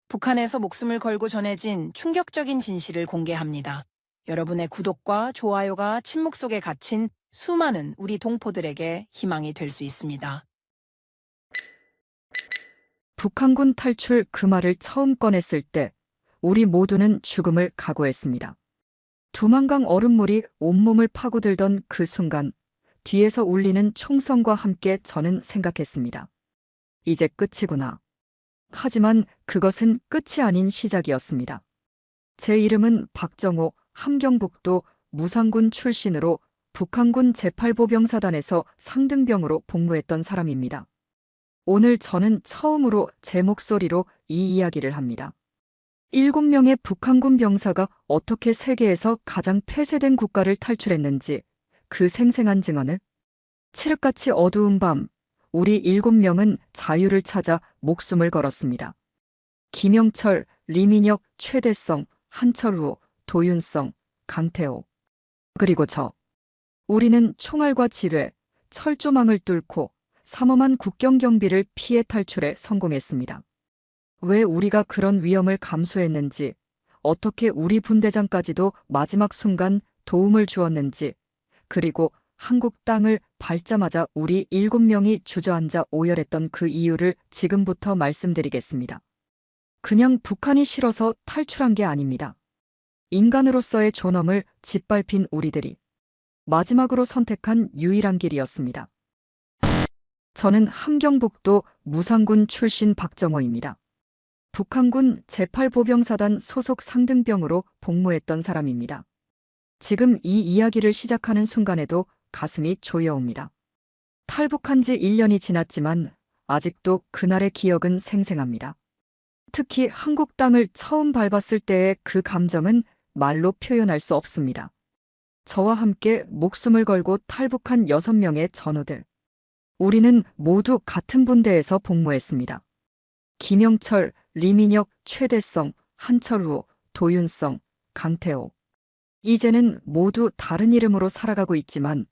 북한에서 목숨을 걸고 전해진 충격적인 진실을 공개합니다. 여러분의 구독과 좋아요가 침묵 속에 갇힌 수많은 우리 동포들에게 희망이 될 수 있습니다. 북한군 탈출 그 말을 처음 꺼냈을 때 우리 모두는 죽음을 각오했습니다. 두만강 얼음물이 온몸을 파고들던 그 순간 뒤에서 울리는 총성과 함께 저는 생각했습니다. 이제 끝이구나. 하지만 그것은 끝이 아닌 시작이었습니다. 제 이름은 박정호, 함경북도 무상군 출신으로 북한군 제8보병사단에서 상등병으로 복무했던 사람입니다. 오늘 저는 처음으로 제 목소리로 이 이야기를 합니다. 7명의 북한군 병사가 어떻게 세계에서 가장 폐쇄된 국가를 탈출했는지 그 생생한 증언을 칠흑같이 어두운 밤 우리 7명은 자유를 찾아 목숨을 걸었습니다. 김영철, 리민혁, 최대성, 한철우, 도윤성, 강태호 그리고 저. 우리는 총알과 지뢰, 철조망을 뚫고 삼엄한 국경경비를 피해 탈출에 성공했습니다. 왜 우리가 그런 위험을 감수했는지, 어떻게 우리 분대장까지도 마지막 순간 도움을 주었는지, 그리고 한국 땅을 밟자마자 우리 7명이 주저앉아 오열했던 그 이유를 지금부터 말씀드리겠습니다. 그냥 북한이 싫어서 탈출한 게 아닙니다. 인간으로서의 존엄을 짓밟힌 우리들이 마지막으로 선택한 유일한 길이었습니다. 저는 함경북도 무상군 출신 박정호입니다. 북한군 제8보병사단 소속 상등병으로 복무했던 사람입니다. 지금 이 이야기를 시작하는 순간에도 가슴이 조여옵니다. 탈북한 지 1년이 지났지만 아직도 그날의 기억은 생생합니다. 특히 한국 땅을 처음 밟았을 때의 그 감정은 말로 표현할 수 없습니다. 저와 함께 목숨을 걸고 탈북한 6명의 전우들. 우리는 모두 같은 분대에서 복무했습니다. 김영철, 리민혁, 최대성, 한철우, 도윤성, 강태호. 이제는 모두 다른 이름으로 살아가고 있지만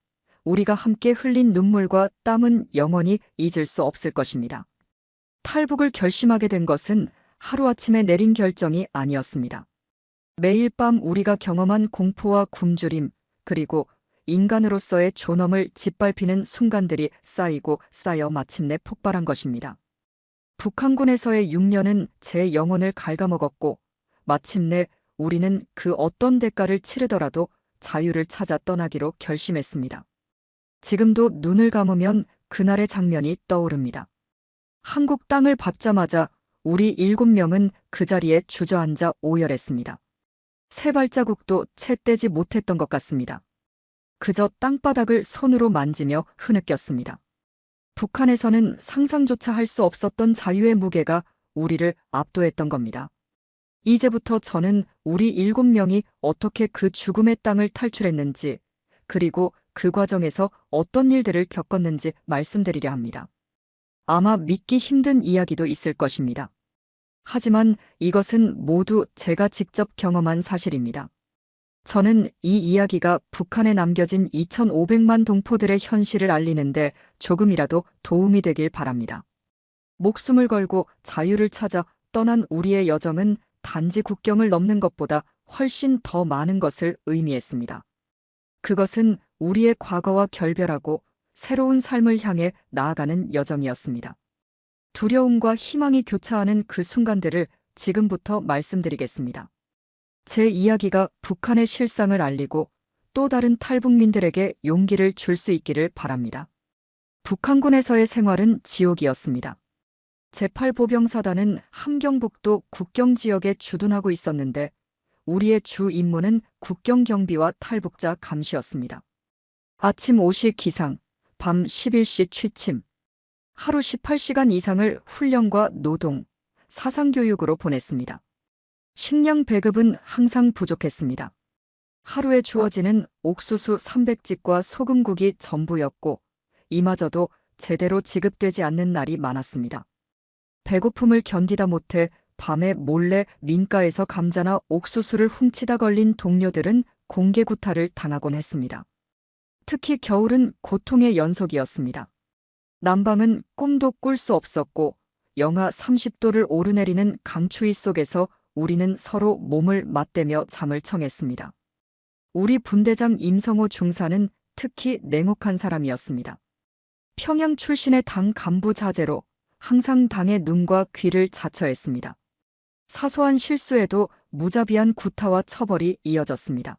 우리가 함께 흘린 눈물과 땀은 영원히 잊을 수 없을 것입니다. 탈북을 결심하게 된 것은 하루아침에 내린 결정이 아니었습니다. 매일 밤 우리가 경험한 공포와 굶주림, 그리고 인간으로서의 존엄을 짓밟히는 순간들이 쌓이고 쌓여 마침내 폭발한 것입니다. 북한군에서의 6년은 제 영혼을 갉아먹었고 마침내 우리는 그 어떤 대가를 치르더라도 자유를 찾아 떠나기로 결심했습니다. 지금도 눈을 감으면 그날의 장면이 떠오릅니다. 한국 땅을 밟자마자 우리 7명은 그 자리에 주저앉아 오열했습니다. 세 발자국도 채 떼지 못했던 것 같습니다. 그저 땅바닥을 손으로 만지며 흐느꼈습니다. 북한에서는 상상조차 할 수 없었던 자유의 무게가 우리를 압도했던 겁니다. 이제부터 저는 우리 7명이 어떻게 그 죽음의 땅을 탈출했는지, 그리고 그 과정에서 어떤 일들을 겪었는지 말씀드리려 합니다. 아마 믿기 힘든 이야기도 있을 것입니다. 하지만 이것은 모두 제가 직접 경험한 사실입니다. 저는 이 이야기가 북한에 남겨진 2,500만 동포들의 현실을 알리는데 조금이라도 도움이 되길 바랍니다. 목숨을 걸고 자유를 찾아 떠난 우리의 여정은 단지 국경을 넘는 것보다 훨씬 더 많은 것을 의미했습니다. 그것은 우리의 과거와 결별하고 새로운 삶을 향해 나아가는 여정이었습니다. 두려움과 희망이 교차하는 그 순간들을 지금부터 말씀드리겠습니다. 제 이야기가 북한의 실상을 알리고 또 다른 탈북민들에게 용기를 줄 수 있기를 바랍니다. 북한군에서의 생활은 지옥이었습니다. 제8보병사단은 함경북도 국경지역에 주둔하고 있었는데 우리의 주 임무는 국경경비와 탈북자 감시였습니다. 아침 5시 기상, 밤 11시 취침, 하루 18시간 이상을 훈련과 노동, 사상교육으로 보냈습니다. 식량 배급은 항상 부족했습니다. 하루에 주어지는 옥수수 300집과 소금국이 전부였고 이마저도 제대로 지급되지 않는 날이 많았습니다. 배고픔을 견디다 못해 밤에 몰래 민가에서 감자나 옥수수를 훔치다 걸린 동료들은 공개 구타를 당하곤 했습니다. 특히 겨울은 고통의 연속이었습니다. 난방은 꿈도 꿀 수 없었고 영하 30도를 오르내리는 강추위 속에서 우리는 서로 몸을 맞대며 잠을 청했습니다. 우리 분대장 임성호 중사는 특히 냉혹한 사람이었습니다. 평양 출신의 당 간부 자제로 항상 당의 눈과 귀를 자처했습니다. 사소한 실수에도 무자비한 구타와 처벌이 이어졌습니다.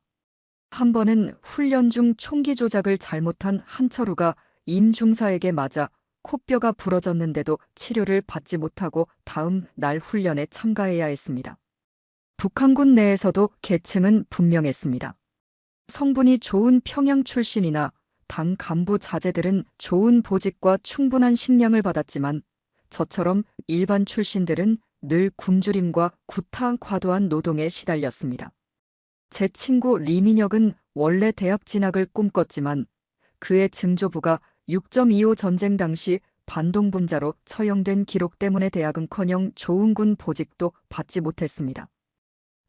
한 번은 훈련 중 총기 조작을 잘못한 한철우가 임 중사에게 맞아 코뼈가 부러졌는데도 치료를 받지 못하고 다음 날 훈련에 참가해야 했습니다. 북한군 내에서도 계층은 분명했습니다. 성분이 좋은 평양 출신이나 당 간부 자제들은 좋은 보직과 충분한 식량을 받았지만 저처럼 일반 출신들은 늘 굶주림과 구타 과도한 노동에 시달렸습니다. 제 친구 리민혁은 원래 대학 진학을 꿈꿨지만 그의 증조부가 6.25 전쟁 당시 반동분자로 처형된 기록 때문에 대학은커녕 좋은 군 보직도 받지 못했습니다.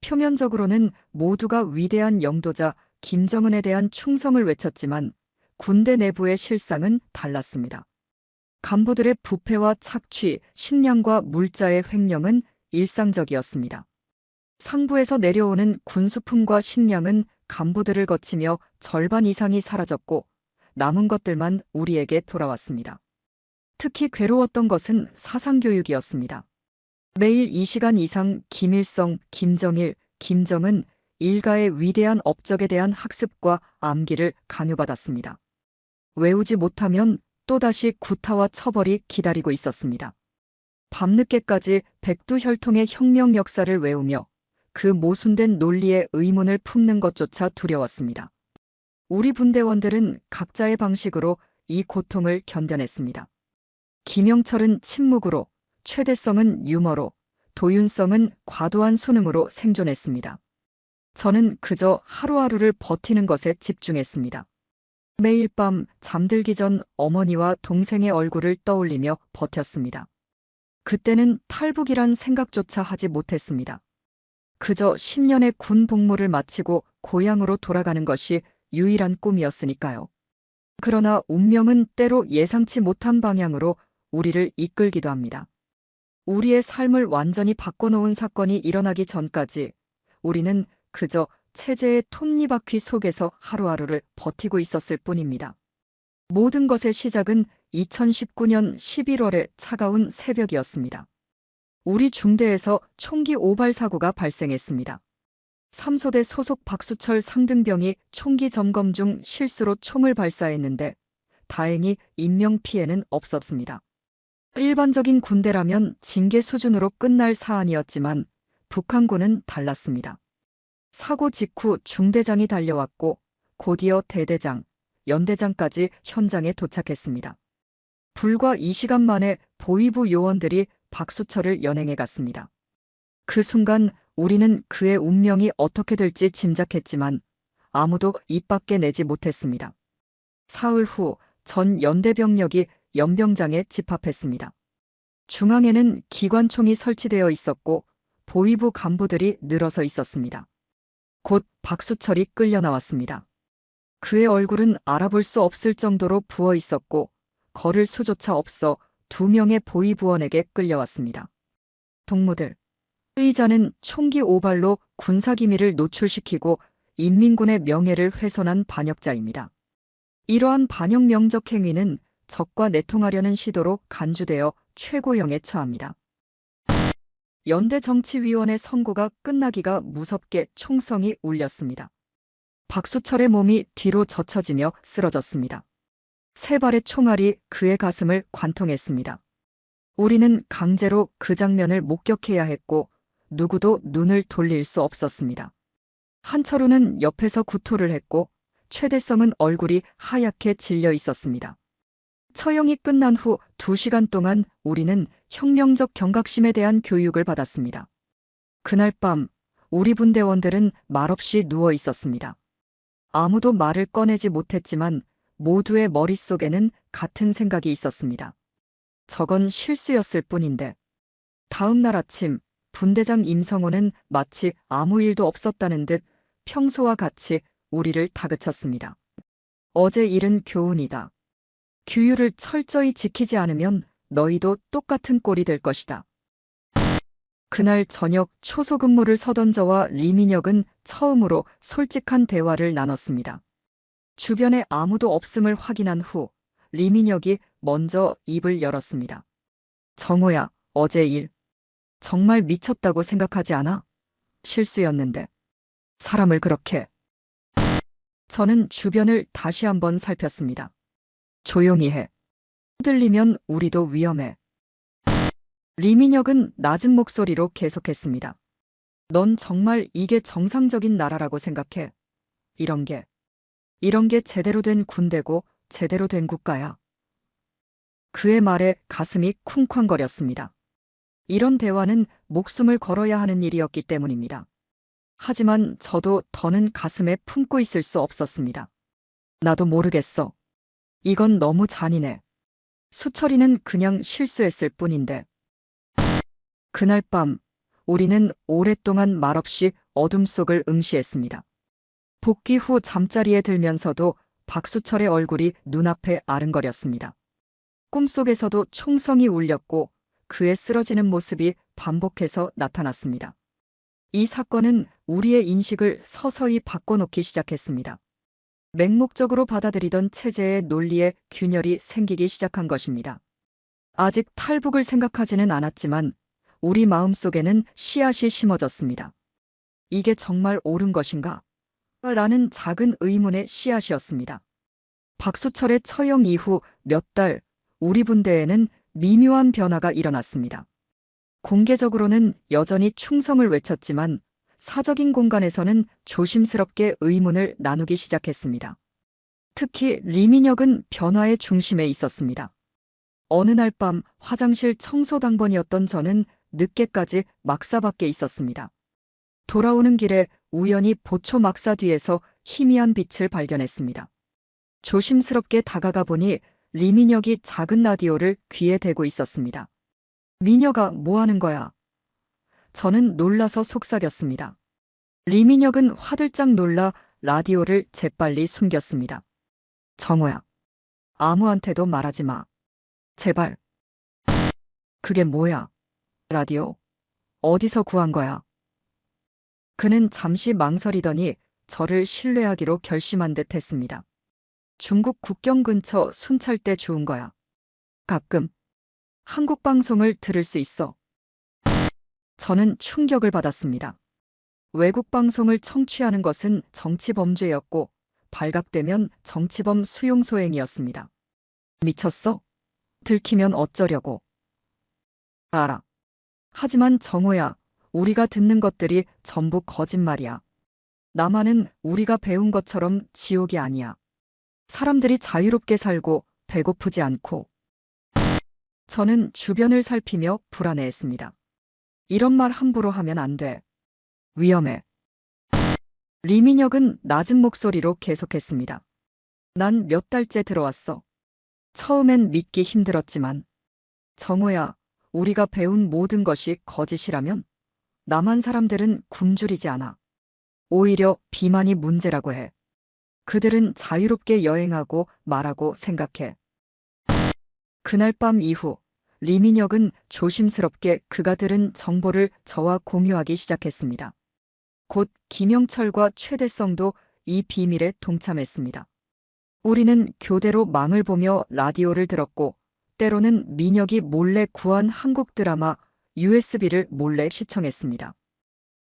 표면적으로는 모두가 위대한 영도자 김정은에 대한 충성을 외쳤지만 군대 내부의 실상은 달랐습니다. 간부들의 부패와 착취, 식량과 물자의 횡령은 일상적이었습니다. 상부에서 내려오는 군수품과 식량은 간부들을 거치며 절반 이상이 사라졌고 남은 것들만 우리에게 돌아왔습니다. 특히 괴로웠던 것은 사상교육이었습니다. 매일 2시간 이상 김일성, 김정일, 김정은 일가의 위대한 업적에 대한 학습과 암기를 강요받았습니다. 외우지 못하면 또다시 구타와 처벌이 기다리고 있었습니다. 밤늦게까지 백두혈통의 혁명 역사를 외우며 그 모순된 논리의 의문을 품는 것조차 두려웠습니다. 우리 분대원들은 각자의 방식으로 이 고통을 견뎌냈습니다. 김영철은 침묵으로, 최대성은 유머로, 도윤성은 과도한 수능으로 생존했습니다. 저는 그저 하루하루를 버티는 것에 집중했습니다. 매일 밤 잠들기 전 어머니와 동생의 얼굴을 떠올리며 버텼습니다. 그때는 탈북이란 생각조차 하지 못했습니다. 그저 10년의 군 복무를 마치고 고향으로 돌아가는 것이 유일한 꿈이었으니까요. 그러나 운명은 때로 예상치 못한 방향으로 우리를 이끌기도 합니다. 우리의 삶을 완전히 바꿔놓은 사건이 일어나기 전까지 우리는 그저 체제의 톱니바퀴 속에서 하루하루를 버티고 있었을 뿐입니다. 모든 것의 시작은 2019년 11월의 차가운 새벽이었습니다. 우리 중대에서 총기 오발 사고가 발생했습니다. 3소대 소속 박수철 상등병이 총기 점검 중 실수로 총을 발사했는데 다행히 인명피해는 없었습니다. 일반적인 군대라면 징계 수준으로 끝날 사안이었지만 북한군은 달랐습니다. 사고 직후 중대장이 달려왔고 곧이어 대대장, 연대장까지 현장에 도착했습니다. 불과 2시간 만에 보위부 요원들이 박수철을 연행해 갔습니다. 그 순간 우리는 그의 운명이 어떻게 될지 짐작했지만 아무도 입 밖에 내지 못했습니다. 사흘 후 전 연대병력이 연병장에 집합했습니다. 중앙에는 기관총이 설치되어 있었고 보위부 간부들이 늘어서 있었습니다. 곧 박수철이 끌려 나왔습니다. 그의 얼굴은 알아볼 수 없을 정도로 부어 있었고 걸을 수조차 없어 2명의 보위부원에게 끌려왔습니다. 동무들, 의자는 총기 오발로 군사기밀을 노출시키고 인민군의 명예를 훼손한 반역자입니다. 이러한 반역 명적 행위는 적과 내통하려는 시도로 간주되어 최고형에 처합니다. 연대정치위원회 선고가 끝나기가 무섭게 총성이 울렸습니다. 박수철의 몸이 뒤로 젖혀지며 쓰러졌습니다. 3발의 총알이 그의 가슴을 관통했습니다. 우리는 강제로 그 장면을 목격해야 했고 누구도 눈을 돌릴 수 없었습니다. 한철우는 옆에서 구토를 했고 최대성은 얼굴이 하얗게 질려 있었습니다. 처형이 끝난 후 2시간 동안 우리는 혁명적 경각심에 대한 교육을 받았습니다. 그날 밤 우리 분대원들은 말없이 누워 있었습니다. 아무도 말을 꺼내지 못했지만 모두의 머릿속에는 같은 생각이 있었습니다. 저건 실수였을 뿐인데. 다음 날 아침 분대장 임성호는 마치 아무 일도 없었다는 듯 평소와 같이 우리를 다그쳤습니다. 어제 일은 교훈이다. 규율을 철저히 지키지 않으면 너희도 똑같은 꼴이 될 것이다. 그날 저녁 초소근무를 서던 저와 리민혁은 처음으로 솔직한 대화를 나눴습니다. 주변에 아무도 없음을 확인한 후 리민혁이 먼저 입을 열었습니다. 정호야, 어제 일 정말 미쳤다고 생각하지 않아? 실수였는데. 사람을 그렇게. 저는 주변을 다시 한번 살폈습니다. 조용히 해. 흔들리면 우리도 위험해. 리민혁은 낮은 목소리로 계속했습니다. 넌 정말 이게 정상적인 나라라고 생각해? 이런 게 제대로 된 군대고 제대로 된 국가야. 그의 말에 가슴이 쿵쾅거렸습니다. 이런 대화는 목숨을 걸어야 하는 일이었기 때문입니다. 하지만 저도 더는 가슴에 품고 있을 수 없었습니다. 나도 모르겠어. 이건 너무 잔인해. 수철이는 그냥 실수했을 뿐인데. 그날 밤 우리는 오랫동안 말없이 어둠 속을 응시했습니다. 복귀 후 잠자리에 들면서도 박수철의 얼굴이 눈앞에 아른거렸습니다. 꿈속에서도 총성이 울렸고 그의 쓰러지는 모습이 반복해서 나타났습니다. 이 사건은 우리의 인식을 서서히 바꿔놓기 시작했습니다. 맹목적으로 받아들이던 체제의 논리에 균열이 생기기 시작한 것입니다. 아직 탈북을 생각하지는 않았지만 우리 마음속에는 씨앗이 심어졌습니다. 이게 정말 옳은 것인가? 라는 작은 의문의 씨앗이었습니다. 박수철의 처형 이후 몇 달 우리 분대에는 미묘한 변화가 일어났습니다. 공개적으로는 여전히 충성을 외쳤지만 사적인 공간에서는 조심스럽게 의문을 나누기 시작했습니다. 특히 리민혁은 변화의 중심에 있었습니다. 어느 날 밤 화장실 청소 당번이었던 저는 늦게까지 막사 밖에 있었습니다. 돌아오는 길에 우연히 보초 막사 뒤에서 희미한 빛을 발견했습니다. 조심스럽게 다가가 보니 리민혁이 작은 라디오를 귀에 대고 있었습니다. 민혁아, 뭐 하는 거야? 저는 놀라서 속삭였습니다. 리민혁은 화들짝 놀라 라디오를 재빨리 숨겼습니다. 정호야, 아무한테도 말하지 마. 제발. 그게 뭐야? 라디오. 어디서 구한 거야? 그는 잠시 망설이더니 저를 신뢰하기로 결심한 듯 했습니다. 중국 국경 근처 순찰 때 주운 거야. 가끔 한국 방송을 들을 수 있어. 저는 충격을 받았습니다. 외국 방송을 청취하는 것은 정치 범죄였고 발각되면 정치범 수용 소행이었습니다. 미쳤어? 들키면 어쩌려고. 알아. 하지만 정호야, 우리가 듣는 것들이 전부 거짓말이야. 남한은 우리가 배운 것처럼 지옥이 아니야. 사람들이 자유롭게 살고 배고프지 않고. 저는 주변을 살피며 불안해했습니다. 이런 말 함부로 하면 안 돼. 위험해. 리민혁은 낮은 목소리로 계속했습니다. 난 몇 달째 들어왔어. 처음엔 믿기 힘들었지만. 정호야, 우리가 배운 모든 것이 거짓이라면 남한 사람들은 굶주리지 않아. 오히려 비만이 문제라고 해. 그들은 자유롭게 여행하고 말하고 생각해. 그날 밤 이후 리민혁은 조심스럽게 그가 들은 정보를 저와 공유하기 시작했습니다. 곧 김영철과 최대성도 이 비밀에 동참했습니다. 우리는 교대로 망을 보며 라디오를 들었고 때로는 민혁이 몰래 구한 한국 드라마 USB를 몰래 시청했습니다.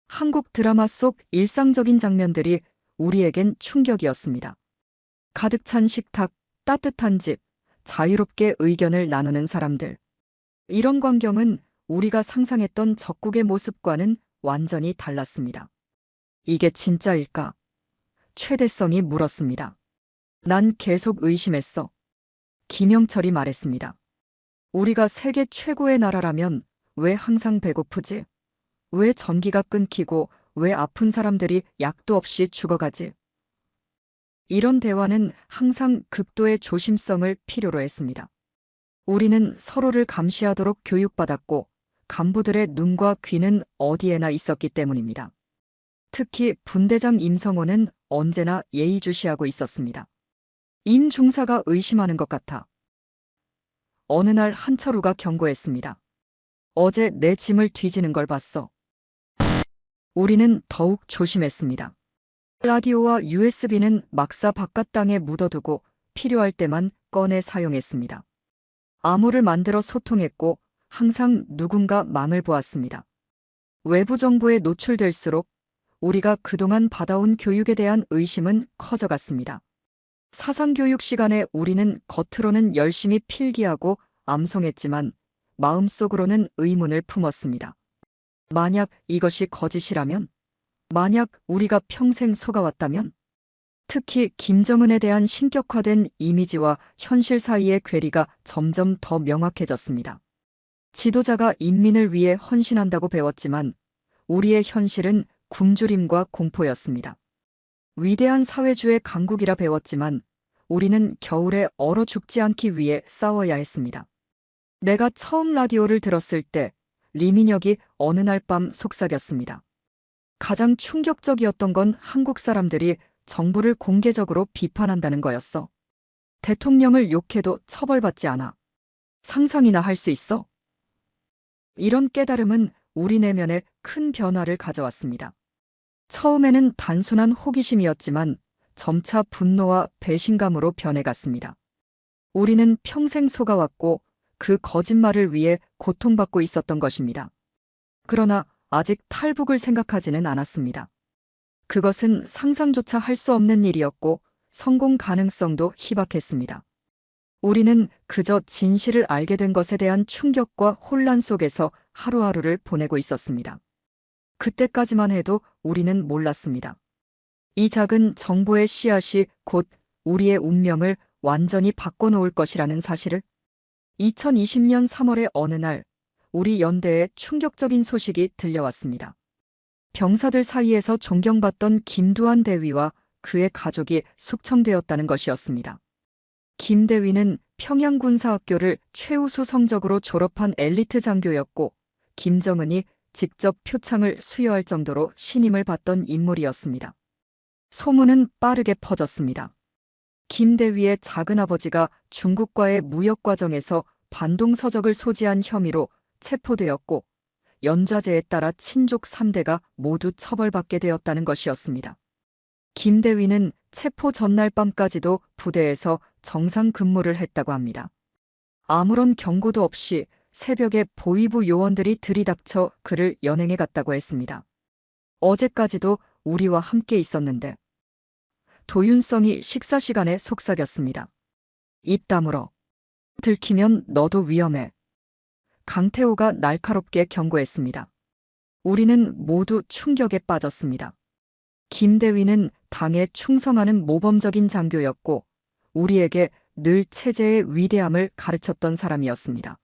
한국 드라마 속 일상적인 장면들이 우리에겐 충격이었습니다. 가득 찬 식탁, 따뜻한 집, 자유롭게 의견을 나누는 사람들. 이런 광경은 우리가 상상했던 적국의 모습과는 완전히 달랐습니다. 이게 진짜일까? 최대성이 물었습니다. 난 계속 의심했어. 김영철이 말했습니다. 우리가 세계 최고의 나라라면 왜 항상 배고프지? 왜 전기가 끊기고 왜 아픈 사람들이 약도 없이 죽어가지? 이런 대화는 항상 극도의 조심성을 필요로 했습니다. 우리는 서로를 감시하도록 교육받았고 간부들의 눈과 귀는 어디에나 있었기 때문입니다. 특히 분대장 임성호는 언제나 예의주시하고 있었습니다. 임 중사가 의심하는 것 같아. 어느 날 한철우가 경고했습니다. 어제 내 짐을 뒤지는 걸 봤어. 우리는 더욱 조심했습니다. 라디오와 USB는 막사 바깥 땅에 묻어두고 필요할 때만 꺼내 사용했습니다. 암호를 만들어 소통했고 항상 누군가 망을 보았습니다. 외부 정보에 노출될수록 우리가 그동안 받아온 교육에 대한 의심은 커져갔습니다. 사상교육 시간에 우리는 겉으로는 열심히 필기하고 암송했지만 마음속으로는 의문을 품었습니다. 만약 이것이 거짓이라면? 만약 우리가 평생 속아왔다면? 특히 김정은에 대한 신격화된 이미지와 현실 사이의 괴리가 점점 더 명확해졌습니다. 지도자가 인민을 위해 헌신한다고 배웠지만 우리의 현실은 굶주림과 공포였습니다. 위대한 사회주의 강국이라 배웠지만 우리는 겨울에 얼어 죽지 않기 위해 싸워야 했습니다. 내가 처음 라디오를 들었을 때 리민혁이 어느 날 밤 속삭였습니다. 가장 충격적이었던 건 한국 사람들이 정부를 공개적으로 비판한다는 거였어. 대통령을 욕해도 처벌받지 않아. 상상이나 할 수 있어? 이런 깨달음은 우리 내면에 큰 변화를 가져왔습니다. 처음에는 단순한 호기심이었지만 점차 분노와 배신감으로 변해갔습니다. 우리는 평생 속아왔고 그 거짓말을 위해 고통받고 있었던 것입니다. 그러나 아직 탈북을 생각하지는 않았습니다. 그것은 상상조차 할 수 없는 일이었고 성공 가능성도 희박했습니다. 우리는 그저 진실을 알게 된 것에 대한 충격과 혼란 속에서 하루하루를 보내고 있었습니다. 그때까지만 해도 우리는 몰랐습니다. 이 작은 정보의 씨앗이 곧 우리의 운명을 완전히 바꿔놓을 것이라는 사실을. 2020년 3월의 어느 날 우리 연대에 충격적인 소식이 들려왔습니다. 병사들 사이에서 존경받던 김두한 대위와 그의 가족이 숙청되었다는 것이었습니다. 김 대위는 평양군사학교를 최우수 성적으로 졸업한 엘리트 장교였고 김정은이 직접 표창을 수여할 정도로 신임을 받던 인물이었습니다. 소문은 빠르게 퍼졌습니다. 김 대위의 작은아버지가 중국과의 무역 과정에서 반동서적을 소지한 혐의로 체포되었고 연좌제에 따라 친족 3대가 모두 처벌받게 되었다는 것이었습니다. 김 대위는 체포 전날 밤까지도 부대에서 정상 근무를 했다고 합니다. 아무런 경고도 없이 새벽에 보위부 요원들이 들이닥쳐 그를 연행해 갔다고 했습니다. 어제까지도 우리와 함께 있었는데. 도윤성이 식사 시간에 속삭였습니다. 입 다물어. 들키면 너도 위험해. 강태호가 날카롭게 경고했습니다. 우리는 모두 충격에 빠졌습니다. 김 대위는 당에 충성하는 모범적인 장교였고 우리에게 늘 체제의 위대함을 가르쳤던 사람이었습니다.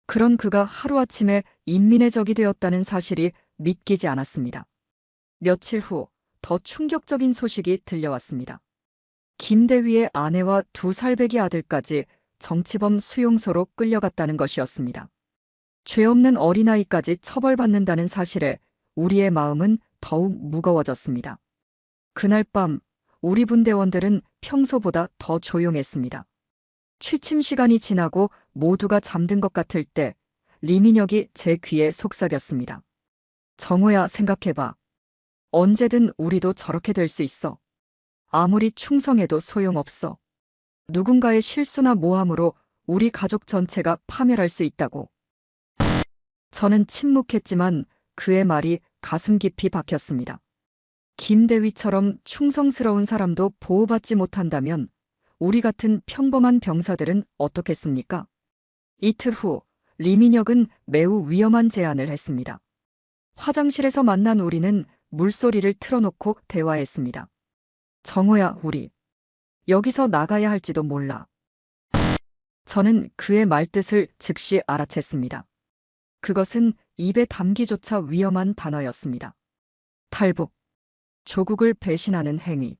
그런 그가 하루아침에 인민의 적이 되었다는 사실이 믿기지 않았습니다. 며칠 후 더 충격적인 소식이 들려왔습니다. 김 대위의 아내와 2살배기 아들까지 정치범 수용소로 끌려갔다는 것이었습니다. 죄 없는 어린아이까지 처벌받는다는 사실에 우리의 마음은 더욱 무거워졌습니다. 그날 밤 우리 분대원들은 평소보다 더 조용했습니다. 취침 시간이 지나고 모두가 잠든 것 같을 때 리민혁이 제 귀에 속삭였습니다. 정호야, 생각해봐. 언제든 우리도 저렇게 될 수 있어. 아무리 충성해도 소용없어. 누군가의 실수나 모함으로 우리 가족 전체가 파멸할 수 있다고. 저는 침묵했지만 그의 말이 가슴 깊이 박혔습니다. 김 대위처럼 충성스러운 사람도 보호받지 못한다면 우리 같은 평범한 병사들은 어떻겠습니까? 이틀 후 리민혁은 매우 위험한 제안을 했습니다. 화장실에서 만난 우리는 물소리를 틀어놓고 대화했습니다. 정호야, 우리 여기서 나가야 할지도 몰라. 저는 그의 말뜻을 즉시 알아챘습니다. 그것은 입에 담기조차 위험한 단어였습니다. 탈북, 조국을 배신하는 행위.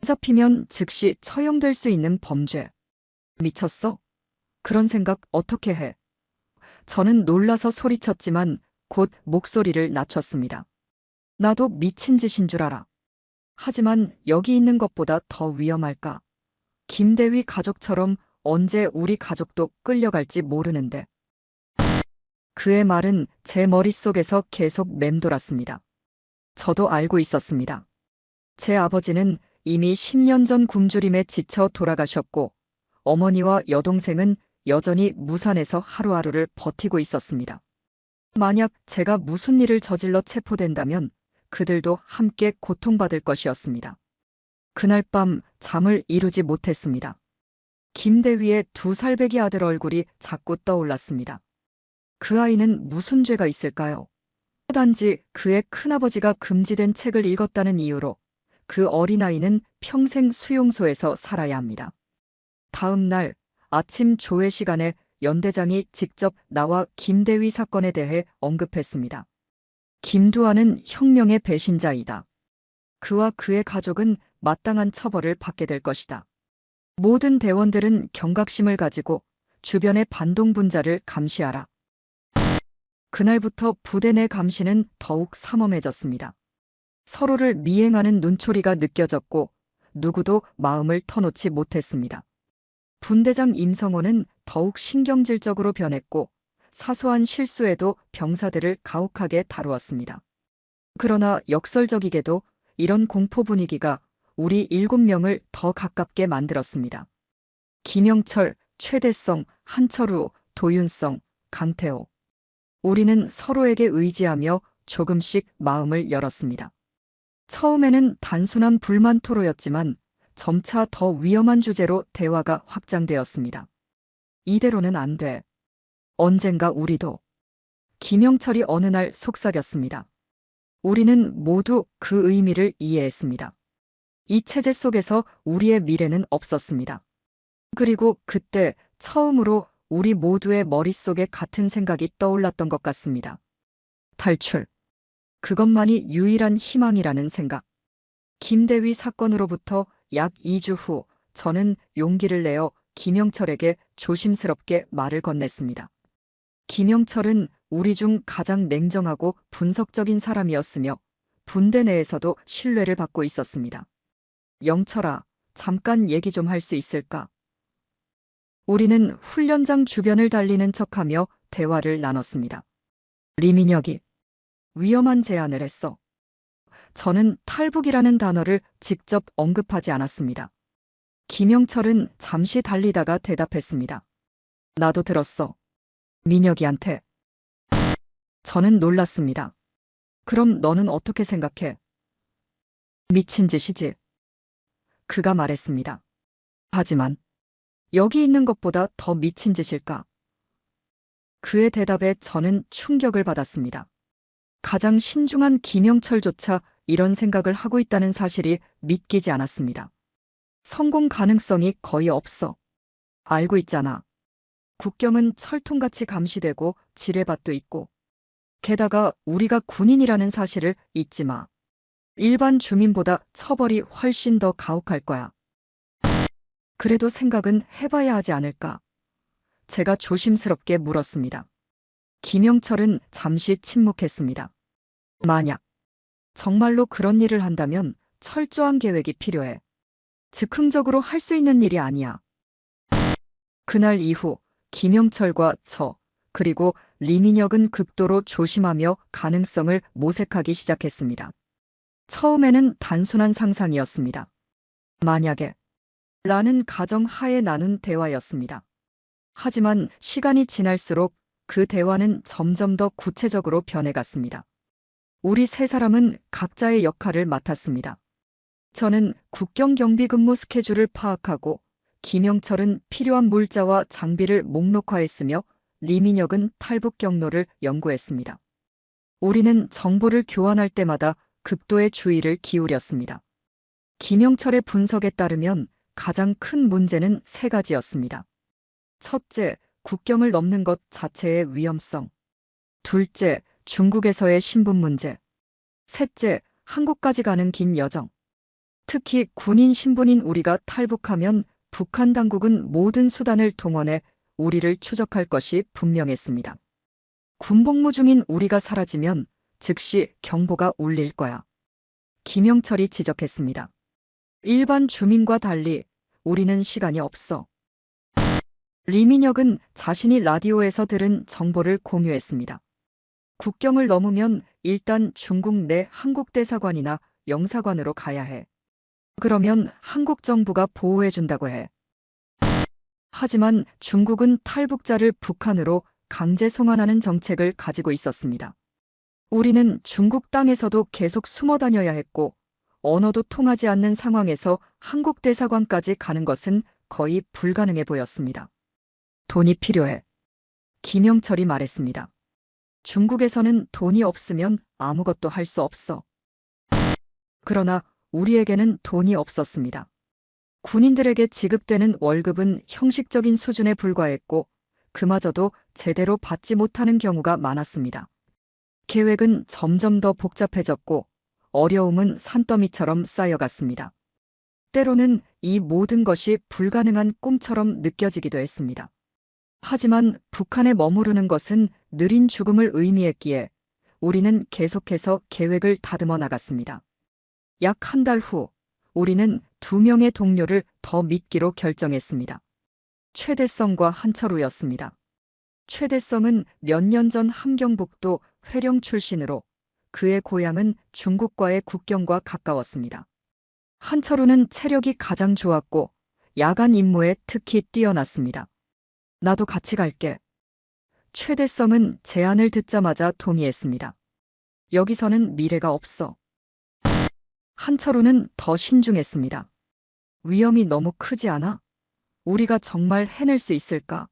잡히면 즉시 처형될 수 있는 범죄. 미쳤어? 그런 생각 어떻게 해? 저는 놀라서 소리쳤지만 곧 목소리를 낮췄습니다. 나도 미친 짓인 줄 알아. 하지만 여기 있는 것보다 더 위험할까? 김 대위 가족처럼 언제 우리 가족도 끌려갈지 모르는데. 그의 말은 제 머릿속에서 계속 맴돌았습니다. 저도 알고 있었습니다. 제 아버지는 이미 10년 전 굶주림에 지쳐 돌아가셨고, 어머니와 여동생은 여전히 무산에서 하루하루를 버티고 있었습니다. 만약 제가 무슨 일을 저질러 체포된다면 그들도 함께 고통받을 것이었습니다. 그날 밤 잠을 이루지 못했습니다. 김대휘의 2살배기 아들 얼굴이 자꾸 떠올랐습니다. 그 아이는 무슨 죄가 있을까요? 단지 그의 큰아버지가 금지된 책을 읽었다는 이유로 그 어린아이는 평생 수용소에서 살아야 합니다. 다음 날 아침 조회 시간에 연대장이 직접 나와 김대휘 사건에 대해 언급했습니다. 김두한은 혁명의 배신자이다. 그와 그의 가족은 마땅한 처벌을 받게 될 것이다. 모든 대원들은 경각심을 가지고 주변의 반동분자를 감시하라. 그날부터 부대 내 감시는 더욱 삼엄해졌습니다. 서로를 미행하는 눈초리가 느껴졌고 누구도 마음을 터놓지 못했습니다. 분대장 임성호는 더욱 신경질적으로 변했고 사소한 실수에도 병사들을 가혹하게 다루었습니다. 그러나 역설적이게도 이런 공포 분위기가 우리 7명을 더 가깝게 만들었습니다. 김영철, 최대성, 한철우, 도윤성, 강태호. 우리는 서로에게 의지하며 조금씩 마음을 열었습니다. 처음에는 단순한 불만 토로였지만 점차 더 위험한 주제로 대화가 확장되었습니다. 이대로는 안 돼. 언젠가 우리도. 김영철이 어느 날 속삭였습니다. 우리는 모두 그 의미를 이해했습니다. 이 체제 속에서 우리의 미래는 없었습니다. 그리고 그때 처음으로 우리 모두의 머릿속에 같은 생각이 떠올랐던 것 같습니다. 탈출. 그것만이 유일한 희망이라는 생각. 김대휘 사건으로부터 약 2주 후 저는 용기를 내어 김영철에게 조심스럽게 말을 건넸습니다. 김영철은 우리 중 가장 냉정하고 분석적인 사람이었으며 분대 내에서도 신뢰를 받고 있었습니다. 영철아, 잠깐 얘기 좀 할 수 있을까? 우리는 훈련장 주변을 달리는 척하며 대화를 나눴습니다. 리민혁이 위험한 제안을 했어. 저는 탈북이라는 단어를 직접 언급하지 않았습니다. 김영철은 잠시 달리다가 대답했습니다. 나도 들었어. 민혁이한테. 저는 놀랐습니다. 그럼 너는 어떻게 생각해? 미친 짓이지. 그가 말했습니다. 하지만 여기 있는 것보다 더 미친 짓일까? 그의 대답에 저는 충격을 받았습니다. 가장 신중한 김영철조차 이런 생각을 하고 있다는 사실이 믿기지 않았습니다. 성공 가능성이 거의 없어. 알고 있잖아. 국경은 철통같이 감시되고 지뢰밭도 있고. 게다가 우리가 군인이라는 사실을 잊지 마. 일반 주민보다 처벌이 훨씬 더 가혹할 거야. 그래도 생각은 해봐야 하지 않을까? 제가 조심스럽게 물었습니다. 김영철은 잠시 침묵했습니다. 만약 정말로 그런 일을 한다면 철저한 계획이 필요해. 즉흥적으로 할 수 있는 일이 아니야. 그날 이후 김영철과 저, 그리고 리민혁은 극도로 조심하며 가능성을 모색하기 시작했습니다. 처음에는 단순한 상상이었습니다. 만약에 라는 가정 하에 나눈 대화였습니다. 하지만 시간이 지날수록 그 대화는 점점 더 구체적으로 변해갔습니다. 우리 세 사람은 각자의 역할을 맡았습니다. 저는 국경경비 근무 스케줄을 파악하고 김영철은 필요한 물자와 장비를 목록화했으며 리민혁은 탈북 경로를 연구했습니다. 우리는 정보를 교환할 때마다 극도의 주의를 기울였습니다. 김영철의 분석에 따르면 가장 큰 문제는 3가지였습니다. 첫째, 국경을 넘는 것 자체의 위험성. 둘째, 중국에서의 신분 문제. 셋째, 한국까지 가는 긴 여정. 특히 군인 신분인 우리가 탈북하면 북한 당국은 모든 수단을 동원해 우리를 추적할 것이 분명했습니다. 군복무 중인 우리가 사라지면 즉시 경보가 울릴 거야. 김영철이 지적했습니다. 일반 주민과 달리 우리는 시간이 없어. 리민혁은 자신이 라디오에서 들은 정보를 공유했습니다. 국경을 넘으면 일단 중국 내 한국 대사관이나 영사관으로 가야 해. 그러면 한국 정부가 보호해준다고 해. 하지만 중국은 탈북자를 북한으로 강제 송환하는 정책을 가지고 있었습니다. 우리는 중국 땅에서도 계속 숨어 다녀야 했고, 언어도 통하지 않는 상황에서 한국 대사관까지 가는 것은 거의 불가능해 보였습니다. 돈이 필요해. 김영철이 말했습니다. 중국에서는 돈이 없으면 아무것도 할 수 없어. 그러나 우리에게는 돈이 없었습니다. 군인들에게 지급되는 월급은 형식적인 수준에 불과했고, 그마저도 제대로 받지 못하는 경우가 많았습니다. 계획은 점점 더 복잡해졌고, 어려움은 산더미처럼 쌓여갔습니다. 때로는 이 모든 것이 불가능한 꿈처럼 느껴지기도 했습니다. 하지만 북한에 머무르는 것은 느린 죽음을 의미했기에 우리는 계속해서 계획을 다듬어 나갔습니다. 약 한 달 후, 우리는 2명의 동료를 더 믿기로 결정했습니다. 최대성과 한철우였습니다. 최대성은 몇 년 전 함경북도 회령 출신으로 그의 고향은 중국과의 국경과 가까웠습니다. 한철우는 체력이 가장 좋았고 야간 임무에 특히 뛰어났습니다. 나도 같이 갈게. 최대성은 제안을 듣자마자 동의했습니다. 여기서는 미래가 없어. 한철우는 더 신중했습니다. 위험이 너무 크지 않아? 우리가 정말 해낼 수 있을까?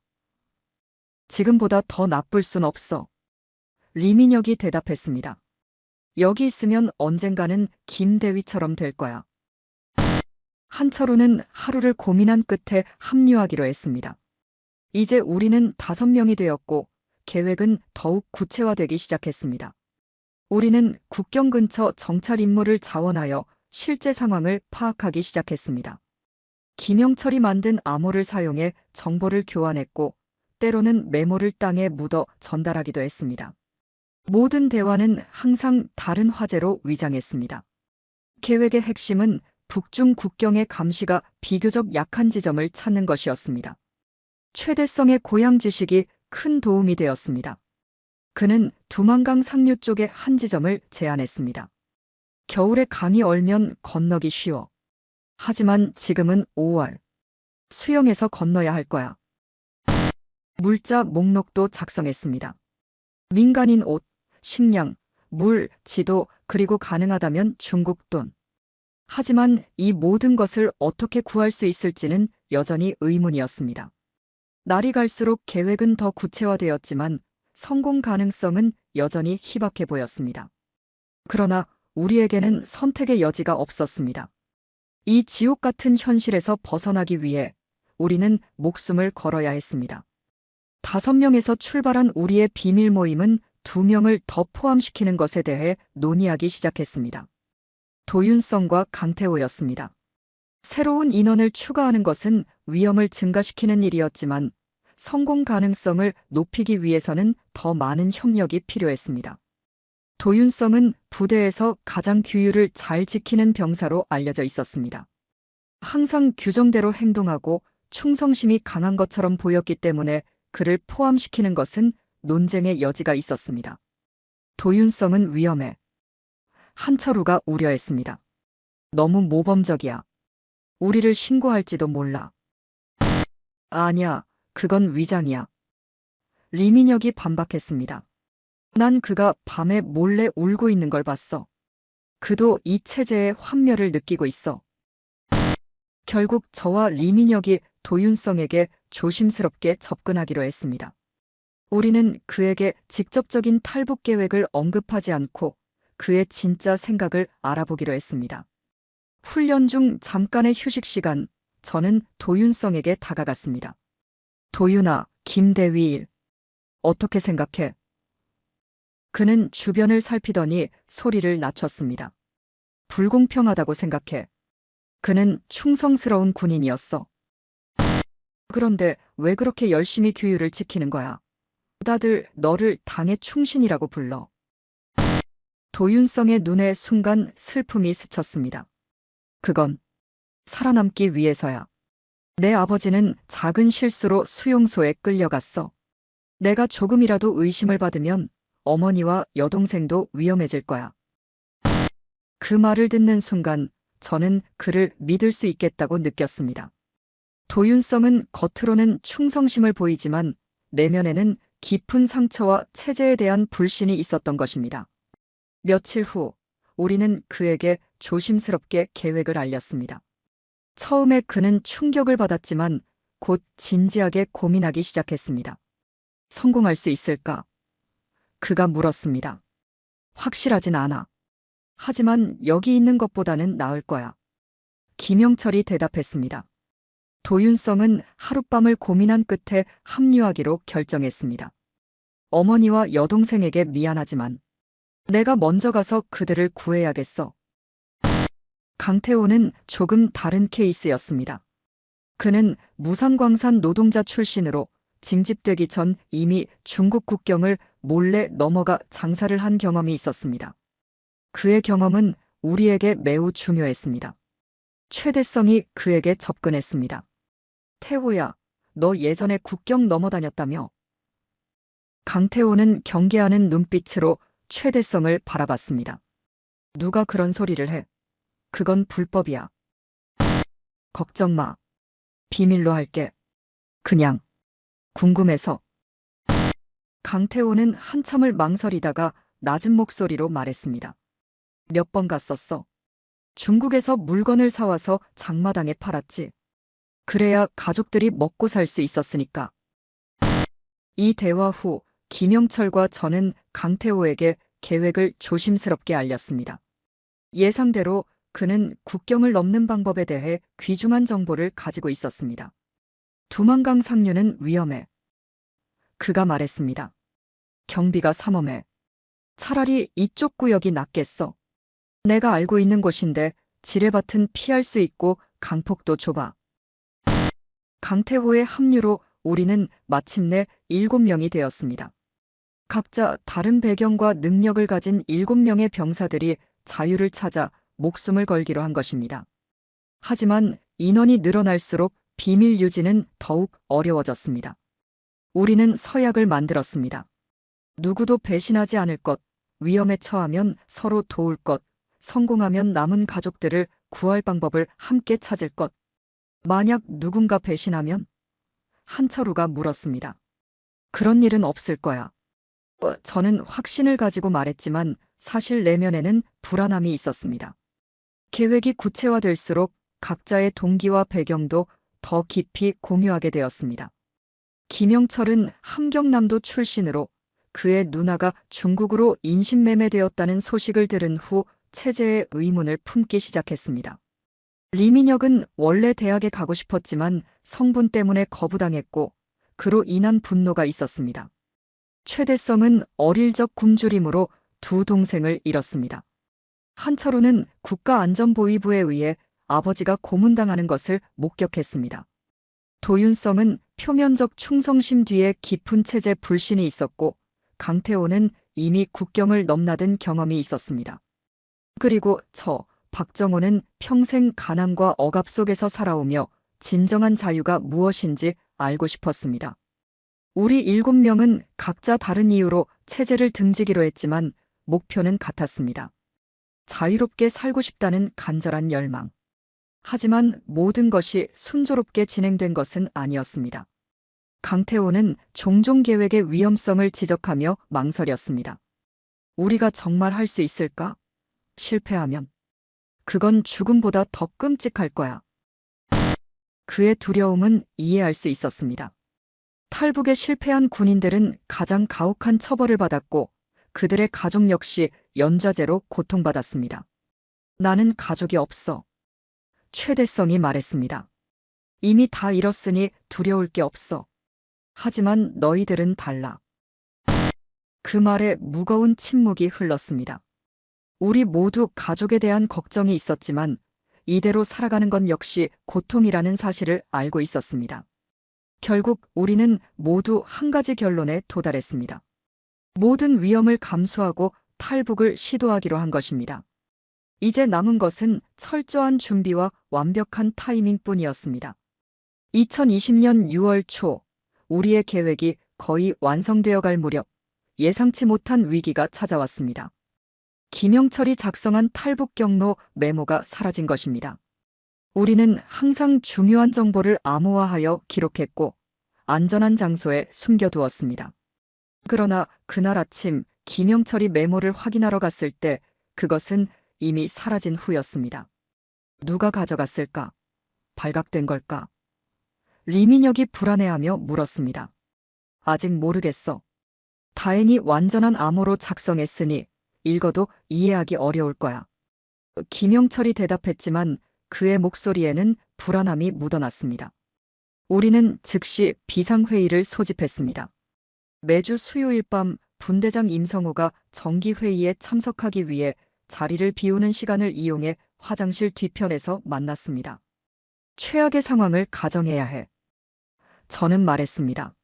지금보다 더 나쁠 순 없어. 리민혁이 대답했습니다. 여기 있으면 언젠가는 김대위처럼 될 거야. 한철우는 하루를 고민한 끝에 합류하기로 했습니다. 이제 우리는 5명이 되었고 계획은 더욱 구체화되기 시작했습니다. 우리는 국경 근처 정찰 임무를 자원하여 실제 상황을 파악하기 시작했습니다. 김영철이 만든 암호를 사용해 정보를 교환했고 때로는 메모를 땅에 묻어 전달하기도 했습니다. 모든 대화는 항상 다른 화제로 위장했습니다. 계획의 핵심은 북중 국경의 감시가 비교적 약한 지점을 찾는 것이었습니다. 최대성의 고향 지식이 큰 도움이 되었습니다. 그는 두만강 상류 쪽의 한 지점을 제안했습니다. 겨울에 강이 얼면 건너기 쉬워. 하지만 지금은 5월. 수영해서 건너야 할 거야. 물자 목록도 작성했습니다. 민간인 옷, 식량, 물, 지도, 그리고 가능하다면 중국 돈. 하지만 이 모든 것을 어떻게 구할 수 있을지는 여전히 의문이었습니다. 날이 갈수록 계획은 더 구체화되었지만 성공 가능성은 여전히 희박해 보였습니다. 그러나 우리에게는 선택의 여지가 없었습니다. 이 지옥 같은 현실에서 벗어나기 위해 우리는 목숨을 걸어야 했습니다. 5명에서 출발한 우리의 비밀 모임은 2명을 더 포함시키는 것에 대해 논의하기 시작했습니다. 도윤성과 강태호였습니다. 새로운 인원을 추가하는 것은 위험을 증가시키는 일이었지만 성공 가능성을 높이기 위해서는 더 많은 협력이 필요했습니다. 도윤성은 부대에서 가장 규율을 잘 지키는 병사로 알려져 있었습니다. 항상 규정대로 행동하고 충성심이 강한 것처럼 보였기 때문에 그를 포함시키는 것은 논쟁의 여지가 있었습니다. 도윤성은 위험해. 한철우가 우려했습니다. 너무 모범적이야. 우리를 신고할지도 몰라. 아니야, 그건 위장이야. 리민혁이 반박했습니다. 난 그가 밤에 몰래 울고 있는 걸 봤어. 그도 이 체제의 환멸을 느끼고 있어. 결국 저와 리민혁이 도윤성에게 조심스럽게 접근하기로 했습니다. 우리는 그에게 직접적인 탈북 계획을 언급하지 않고 그의 진짜 생각을 알아보기로 했습니다. 훈련 중 잠깐의 휴식 시간, 저는 도윤성에게 다가갔습니다. 도윤아, 김대위 일. 어떻게 생각해? 그는 주변을 살피더니 소리를 낮췄습니다. 불공평하다고 생각해. 그는 충성스러운 군인이었어. 그런데 왜 그렇게 열심히 규율을 지키는 거야? 다들 너를 당의 충신이라고 불러. 도윤성의 눈에 순간 슬픔이 스쳤습니다. 그건 살아남기 위해서야. 내 아버지는 작은 실수로 수용소에 끌려갔어. 내가 조금이라도 의심을 받으면 어머니와 여동생도 위험해질 거야. 그 말을 듣는 순간 저는 그를 믿을 수 있겠다고 느꼈습니다. 도윤성은 겉으로는 충성심을 보이지만 내면에는 깊은 상처와 체제에 대한 불신이 있었던 것입니다. 며칠 후 우리는 그에게 조심스럽게 계획을 알렸습니다. 처음에 그는 충격을 받았지만 곧 진지하게 고민하기 시작했습니다. 성공할 수 있을까? 그가 물었습니다. 확실하진 않아. 하지만 여기 있는 것보다는 나을 거야. 김영철이 대답했습니다. 도윤성은 하룻밤을 고민한 끝에 합류하기로 결정했습니다. 어머니와 여동생에게 미안하지만 내가 먼저 가서 그들을 구해야겠어. 강태호는 조금 다른 케이스였습니다. 그는 무상광산 노동자 출신으로 징집되기 전 이미 중국 국경을 몰래 넘어가 장사를 한 경험이 있었습니다. 그의 경험은 우리에게 매우 중요했습니다. 최대성이 그에게 접근했습니다. 태호야, 너 예전에 국경 넘어 다녔다며? 강태호는 경계하는 눈빛으로 최대성을 바라봤습니다. 누가 그런 소리를 해? 그건 불법이야. 걱정 마. 비밀로 할게. 그냥 궁금해서. 강태호는 한참을 망설이다가 낮은 목소리로 말했습니다. 몇 번 갔었어. 중국에서 물건을 사와서 장마당에 팔았지. 그래야 가족들이 먹고 살 수 있었으니까. 이 대화 후 김영철과 저는 강태호에게 계획을 조심스럽게 알렸습니다. 예상대로 그는 국경을 넘는 방법에 대해 귀중한 정보를 가지고 있었습니다. 두만강 상류는 위험해. 그가 말했습니다. 경비가 삼엄해. 차라리 이쪽 구역이 낫겠어. 내가 알고 있는 곳인데 지뢰밭은 피할 수 있고 강폭도 좁아. 강태호의 합류로 우리는 마침내 7명이 되었습니다. 각자 다른 배경과 능력을 가진 7명의 병사들이 자유를 찾아 목숨을 걸기로 한 것입니다. 하지만 인원이 늘어날수록 비밀 유지는 더욱 어려워졌습니다. 우리는 서약을 만들었습니다. 누구도 배신하지 않을 것, 위험에 처하면 서로 도울 것, 성공하면 남은 가족들을 구할 방법을 함께 찾을 것. 만약 누군가 배신하면? 한철우가 물었습니다. 그런 일은 없을 거야. 저는 확신을 가지고 말했지만 사실 내면에는 불안함이 있었습니다. 계획이 구체화될수록 각자의 동기와 배경도 더 깊이 공유하게 되었습니다. 김영철은 함경남도 출신으로 그의 누나가 중국으로 인신매매되었다는 소식을 들은 후 체제의 의문을 품기 시작했습니다. 리민혁은 원래 대학에 가고 싶었지만 성분 때문에 거부당했고 그로 인한 분노가 있었습니다. 최대성은 어릴 적 굶주림으로 두 동생을 잃었습니다. 한철우는 국가안전보위부에 의해 아버지가 고문당하는 것을 목격했습니다. 도윤성은 표면적 충성심 뒤에 깊은 체제 불신이 있었고 강태호는 이미 국경을 넘나든 경험이 있었습니다. 그리고 박정호는 평생 가난과 억압 속에서 살아오며 진정한 자유가 무엇인지 알고 싶었습니다. 우리 7명은 각자 다른 이유로 체제를 등지기로 했지만 목표는 같았습니다. 자유롭게 살고 싶다는 간절한 열망. 하지만 모든 것이 순조롭게 진행된 것은 아니었습니다. 강태호는 종종 계획의 위험성을 지적하며 망설였습니다. 우리가 정말 할 수 있을까? 실패하면 그건 죽음보다 더 끔찍할 거야. 그의 두려움은 이해할 수 있었습니다. 탈북에 실패한 군인들은 가장 가혹한 처벌을 받았고 그들의 가족 역시 연좌제로 고통받았습니다. 나는 가족이 없어. 최대성이 말했습니다. 이미 다 잃었으니 두려울 게 없어. 하지만 너희들은 달라. 그 말에 무거운 침묵이 흘렀습니다. 우리 모두 가족에 대한 걱정이 있었지만 이대로 살아가는 건 역시 고통이라는 사실을 알고 있었습니다. 결국 우리는 모두 한 가지 결론에 도달했습니다. 모든 위험을 감수하고 탈북을 시도하기로 한 것입니다. 이제 남은 것은 철저한 준비와 완벽한 타이밍뿐이었습니다. 2020년 6월 초 우리의 계획이 거의 완성되어 갈 무렵 예상치 못한 위기가 찾아왔습니다. 김영철이 작성한 탈북 경로 메모가 사라진 것입니다. 우리는 항상 중요한 정보를 암호화하여 기록했고 안전한 장소에 숨겨두었습니다. 그러나 그날 아침 김영철이 메모를 확인하러 갔을 때 그것은 이미 사라진 후였습니다. 누가 가져갔을까? 발각된 걸까? 리민혁이 불안해하며 물었습니다. 아직 모르겠어. 다행히 완전한 암호로 작성했으니 읽어도 이해하기 어려울 거야. 김영철이 대답했지만 그의 목소리에는 불안함이 묻어났습니다. 우리는 즉시 비상회의를 소집했습니다. 매주 수요일 밤 분대장 임성우가 정기회의에 참석하기 위해 자리를 비우는 시간을 이용해 화장실 뒤편에서 만났습니다. 최악의 상황을 가정해야 해. 저는 말했습니다.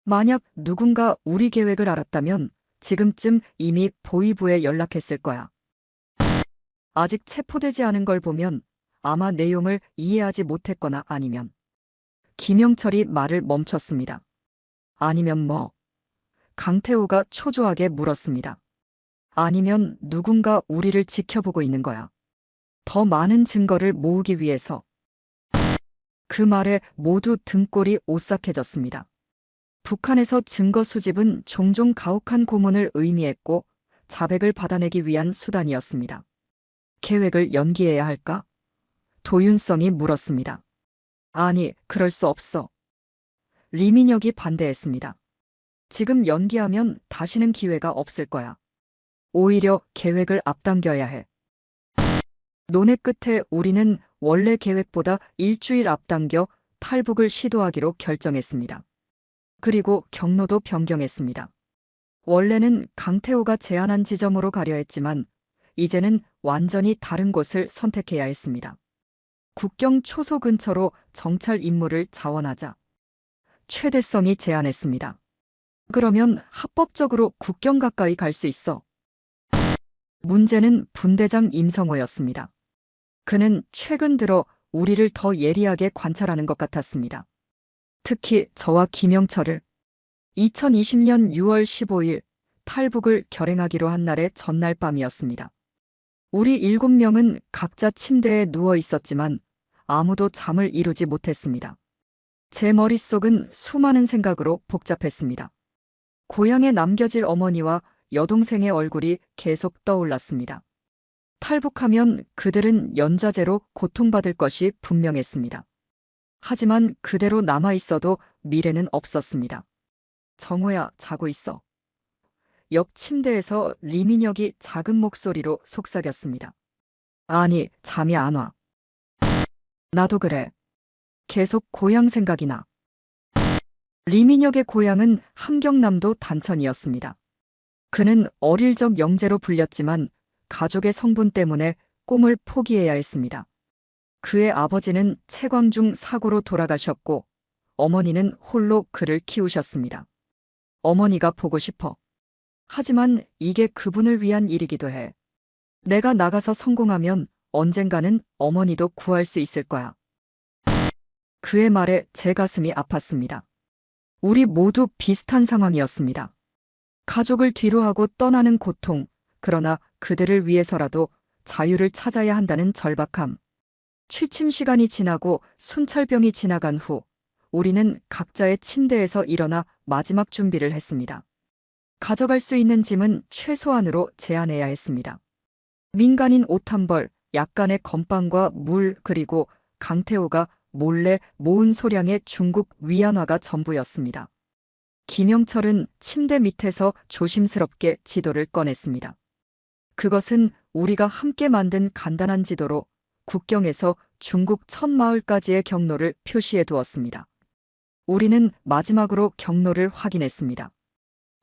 만약 누군가 우리 계획을 알았다면 지금쯤 이미 보위부에 연락했을 거야. 아직 체포되지 않은 걸 보면 아마 내용을 이해하지 못했거나 아니면. 김영철이 말을 멈췄습니다. 아니면 뭐? 강태호가 초조하게 물었습니다. 아니면 누군가 우리를 지켜보고 있는 거야. 더 많은 증거를 모으기 위해서. 그 말에 모두 등골이 오싹해졌습니다. 북한에서 증거 수집은 종종 가혹한 고문을 의미했고 자백을 받아내기 위한 수단이었습니다. 계획을 연기해야 할까? 도윤성이 물었습니다. 아니, 그럴 수 없어. 리민혁이 반대했습니다. 지금 연기하면 다시는 기회가 없을 거야. 오히려 계획을 앞당겨야 해. 논의 끝에 우리는 원래 계획보다 일주일 앞당겨 탈북을 시도하기로 결정했습니다. 그리고 경로도 변경했습니다. 원래는 강태호가 제안한 지점으로 가려 했지만 이제는 완전히 다른 곳을 선택해야 했습니다. 국경 초소 근처로 정찰 임무를 자원하자. 최대성이 제안했습니다. 그러면 합법적으로 국경 가까이 갈 수 있어. 문제는 분대장 임성호였습니다. 그는 최근 들어 우리를 더 예리하게 관찰하는 것 같았습니다. 특히 저와 김영철을 2020년 6월 15일 탈북을 결행하기로 한 날의 전날 밤이었습니다. 우리 7명은 각자 침대에 누워 있었지만 아무도 잠을 이루지 못했습니다. 제 머릿속은 수많은 생각으로 복잡했습니다. 고향에 남겨질 어머니와 여동생의 얼굴이 계속 떠올랐습니다. 탈북하면 그들은 연좌제로 고통받을 것이 분명했습니다. 하지만 그대로 남아있어도 미래는 없었습니다. 정호야, 자고 있어. 옆 침대에서 리민혁이 작은 목소리로 속삭였습니다. 아니, 잠이 안 와. 나도 그래. 계속 고향 생각이 나. 리민혁의 고향은 함경남도 단천이었습니다. 그는 어릴 적 영재로 불렸지만 가족의 성분 때문에 꿈을 포기해야 했습니다. 그의 아버지는 채광중 사고로 돌아가셨고 어머니는 홀로 그를 키우셨습니다. 어머니가 보고 싶어. 하지만 이게 그분을 위한 일이기도 해. 내가 나가서 성공하면 언젠가는 어머니도 구할 수 있을 거야. 그의 말에 제 가슴이 아팠습니다. 우리 모두 비슷한 상황이었습니다. 가족을 뒤로하고 떠나는 고통, 그러나 그들을 위해서라도 자유를 찾아야 한다는 절박함. 취침 시간이 지나고 순찰병이 지나간 후 우리는 각자의 침대에서 일어나 마지막 준비를 했습니다. 가져갈 수 있는 짐은 최소한으로 제한해야 했습니다. 민간인 옷 한 벌, 약간의 건빵과 물, 그리고 강태호가 몰래 모은 소량의 중국 위안화가 전부였습니다. 김영철은 침대 밑에서 조심스럽게 지도를 꺼냈습니다. 그것은 우리가 함께 만든 간단한 지도로 국경에서 중국 첫 마을까지의 경로를 표시해 두었습니다. 우리는 마지막으로 경로를 확인했습니다.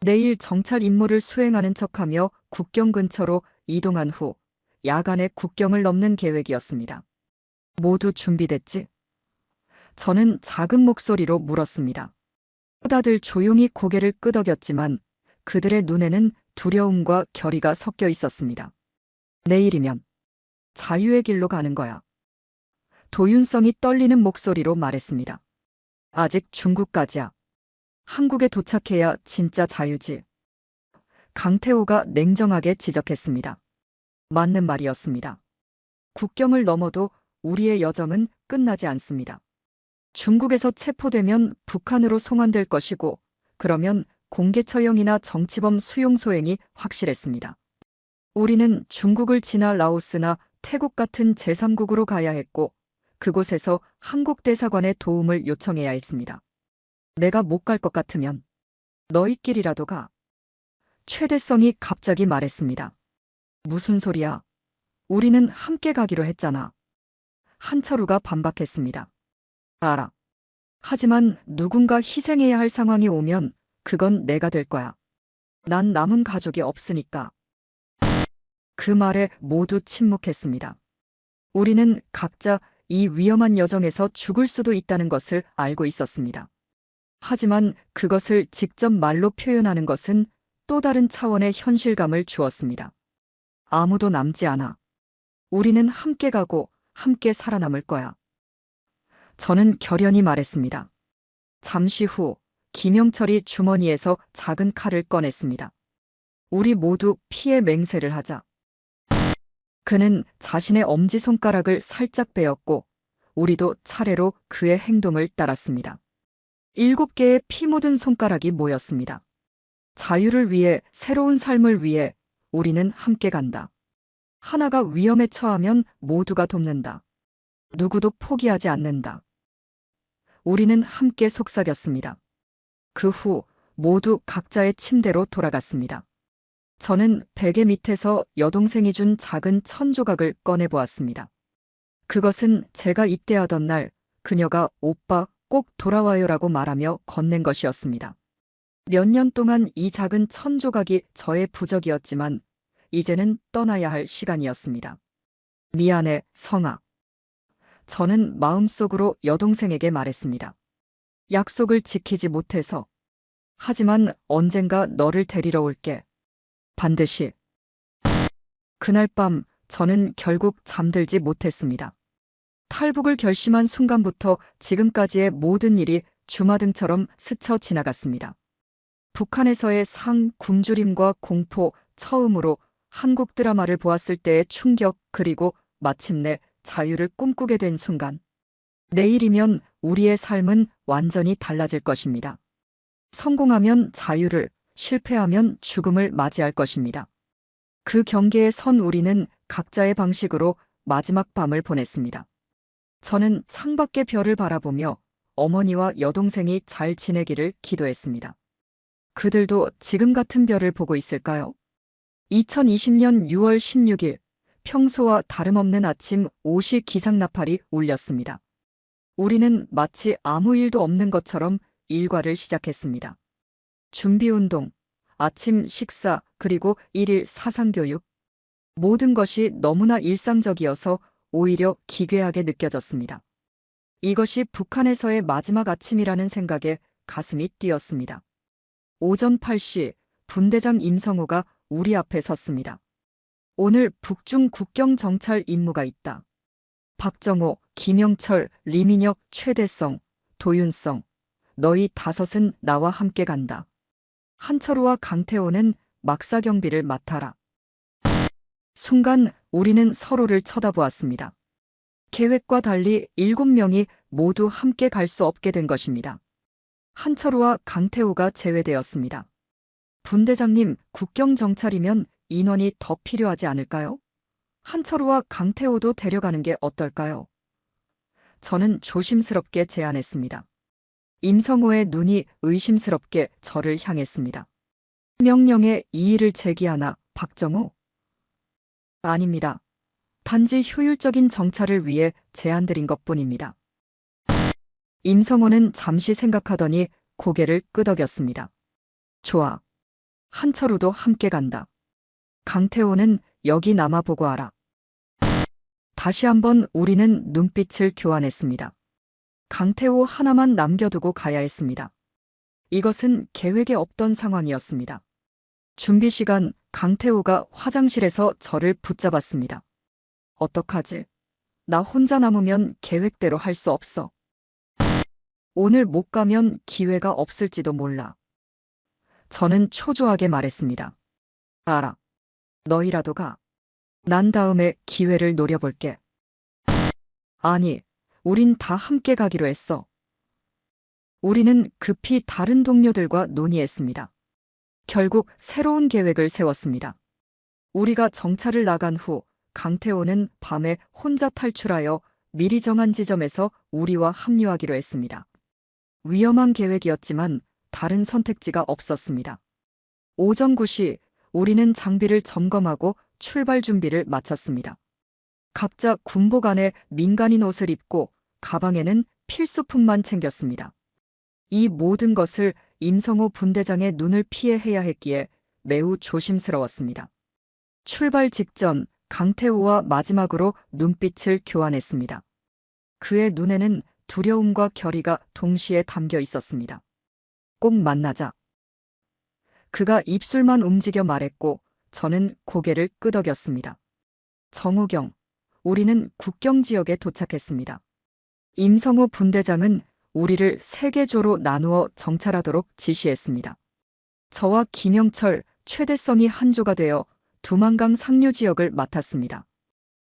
내일 정찰 임무를 수행하는 척하며 국경 근처로 이동한 후 야간에 국경을 넘는 계획이었습니다. 모두 준비됐지? 저는 작은 목소리로 물었습니다. 다들 조용히 고개를 끄덕였지만 그들의 눈에는 두려움과 결의가 섞여 있었습니다. 내일이면 자유의 길로 가는 거야. 도윤성이 떨리는 목소리로 말했습니다. 아직 중국까지야. 한국에 도착해야 진짜 자유지. 강태호가 냉정하게 지적했습니다. 맞는 말이었습니다. 국경을 넘어도 우리의 여정은 끝나지 않습니다. 중국에서 체포되면 북한으로 송환될 것이고, 그러면 공개 처형이나 정치범 수용 소행이 확실했습니다. 우리는 중국을 지나 라오스나 태국 같은 제3국으로 가야 했고, 그곳에서 한국 대사관의 도움을 요청해야 했습니다. 내가 못 갈 것 같으면 너희끼리라도 가. 최대성이 갑자기 말했습니다. 무슨 소리야? 우리는 함께 가기로 했잖아. 한철우가 반박했습니다. 알아. 하지만 누군가 희생해야 할 상황이 오면 그건 내가 될 거야. 난 남은 가족이 없으니까. 그 말에 모두 침묵했습니다. 우리는 각자 이 위험한 여정에서 죽을 수도 있다는 것을 알고 있었습니다. 하지만 그것을 직접 말로 표현하는 것은 또 다른 차원의 현실감을 주었습니다. 아무도 남지 않아. 우리는 함께 가고 함께 살아남을 거야. 저는 결연히 말했습니다. 잠시 후 김영철이 주머니에서 작은 칼을 꺼냈습니다. 우리 모두 피해 맹세를 하자. 그는 자신의 엄지손가락을 살짝 베었고 우리도 차례로 그의 행동을 따랐습니다. 7개의 피 묻은 손가락이 모였습니다. 자유를 위해, 새로운 삶을 위해 우리는 함께 간다. 하나가 위험에 처하면 모두가 돕는다. 누구도 포기하지 않는다. 우리는 함께 속삭였습니다. 그 후 모두 각자의 침대로 돌아갔습니다. 저는 베개 밑에서 여동생이 준 작은 천조각을 꺼내보았습니다. 그것은 제가 입대하던 날 그녀가 오빠 꼭 돌아와요라고 말하며 건넨 것이었습니다. 몇 년 동안 이 작은 천조각이 저의 부적이었지만 이제는 떠나야 할 시간이었습니다. 미안해, 성아. 저는 마음속으로 여동생에게 말했습니다. 약속을 지키지 못해서. 하지만 언젠가 너를 데리러 올게. 반드시. 그날 밤 저는 결국 잠들지 못했습니다. 탈북을 결심한 순간부터 지금까지의 모든 일이 주마등처럼 스쳐 지나갔습니다. 북한에서의 굶주림과 공포, 처음으로 한국 드라마를 보았을 때의 충격, 그리고 마침내 자유를 꿈꾸게 된 순간. 내일이면 우리의 삶은 완전히 달라질 것입니다. 성공하면 자유를, 실패하면 죽음을 맞이할 것입니다. 그 경계에 선 우리는 각자의 방식으로 마지막 밤을 보냈습니다. 저는 창밖의 별을 바라보며 어머니와 여동생이 잘 지내기를 기도했습니다. 그들도 지금 같은 별을 보고 있을까요? 2020년 6월 16일, 평소와 다름없는 아침 5시 기상나팔이 울렸습니다. 우리는 마치 아무 일도 없는 것처럼 일과를 시작했습니다. 준비운동, 아침 식사, 그리고 일일 사상교육. 모든 것이 너무나 일상적이어서 오히려 기괴하게 느껴졌습니다. 이것이 북한에서의 마지막 아침이라는 생각에 가슴이 뛰었습니다. 오전 8시 분대장 임성호가 우리 앞에 섰습니다. 오늘 북중 국경 정찰 임무가 있다. 박정호, 김영철, 리민혁, 최대성, 도윤성, 너희 5은 나와 함께 간다. 한철우와 강태호는 막사 경비를 맡아라. 순간 우리는 서로를 쳐다보았습니다. 계획과 달리 7명이 모두 함께 갈 수 없게 된 것입니다. 한철우와 강태호가 제외되었습니다. 분대장님, 국경 정찰이면 인원이 더 필요하지 않을까요? 한철우와 강태호도 데려가는 게 어떨까요? 저는 조심스럽게 제안했습니다. 임성호의 눈이 의심스럽게 저를 향했습니다. 명령에 이의를 제기하나, 박정호? 아닙니다. 단지 효율적인 정찰을 위해 제안드린 것뿐입니다. 임성호는 잠시 생각하더니 고개를 끄덕였습니다. 좋아. 한철우도 함께 간다. 강태호는 여기 남아보고 하라. 다시 한번 우리는 눈빛을 교환했습니다. 강태호 하나만 남겨두고 가야 했습니다. 이것은 계획에 없던 상황이었습니다. 준비 시간, 강태호가 화장실에서 저를 붙잡았습니다. 어떡하지? 나 혼자 남으면 계획대로 할 수 없어. 오늘 못 가면 기회가 없을지도 몰라. 저는 초조하게 말했습니다. 알아. 너희라도 가. 난 다음에 기회를 노려볼게. 아니, 우린 다 함께 가기로 했어. 우리는 급히 다른 동료들과 논의했습니다. 결국 새로운 계획을 세웠습니다. 우리가 정찰을 나간 후 강태호는 밤에 혼자 탈출하여 미리 정한 지점에서 우리와 합류하기로 했습니다. 위험한 계획이었지만 다른 선택지가 없었습니다. 오전 9시 우리는 장비를 점검하고 출발 준비를 마쳤습니다. 각자 군복 안에 민간인 옷을 입고 가방에는 필수품만 챙겼습니다. 이 모든 것을 임성호 분대장의 눈을 피해 해야 했기에 매우 조심스러웠습니다. 출발 직전 강태호와 마지막으로 눈빛을 교환했습니다. 그의 눈에는 두려움과 결의가 동시에 담겨 있었습니다. 꼭 만나자. 그가 입술만 움직여 말했고 저는 고개를 끄덕였습니다. 정우경, 우리는 국경 지역에 도착했습니다. 임성호 분대장은 우리를 3개조로 나누어 정찰하도록 지시했습니다. 저와 김영철, 최대성이 한 조가 되어 두만강 상류 지역을 맡았습니다.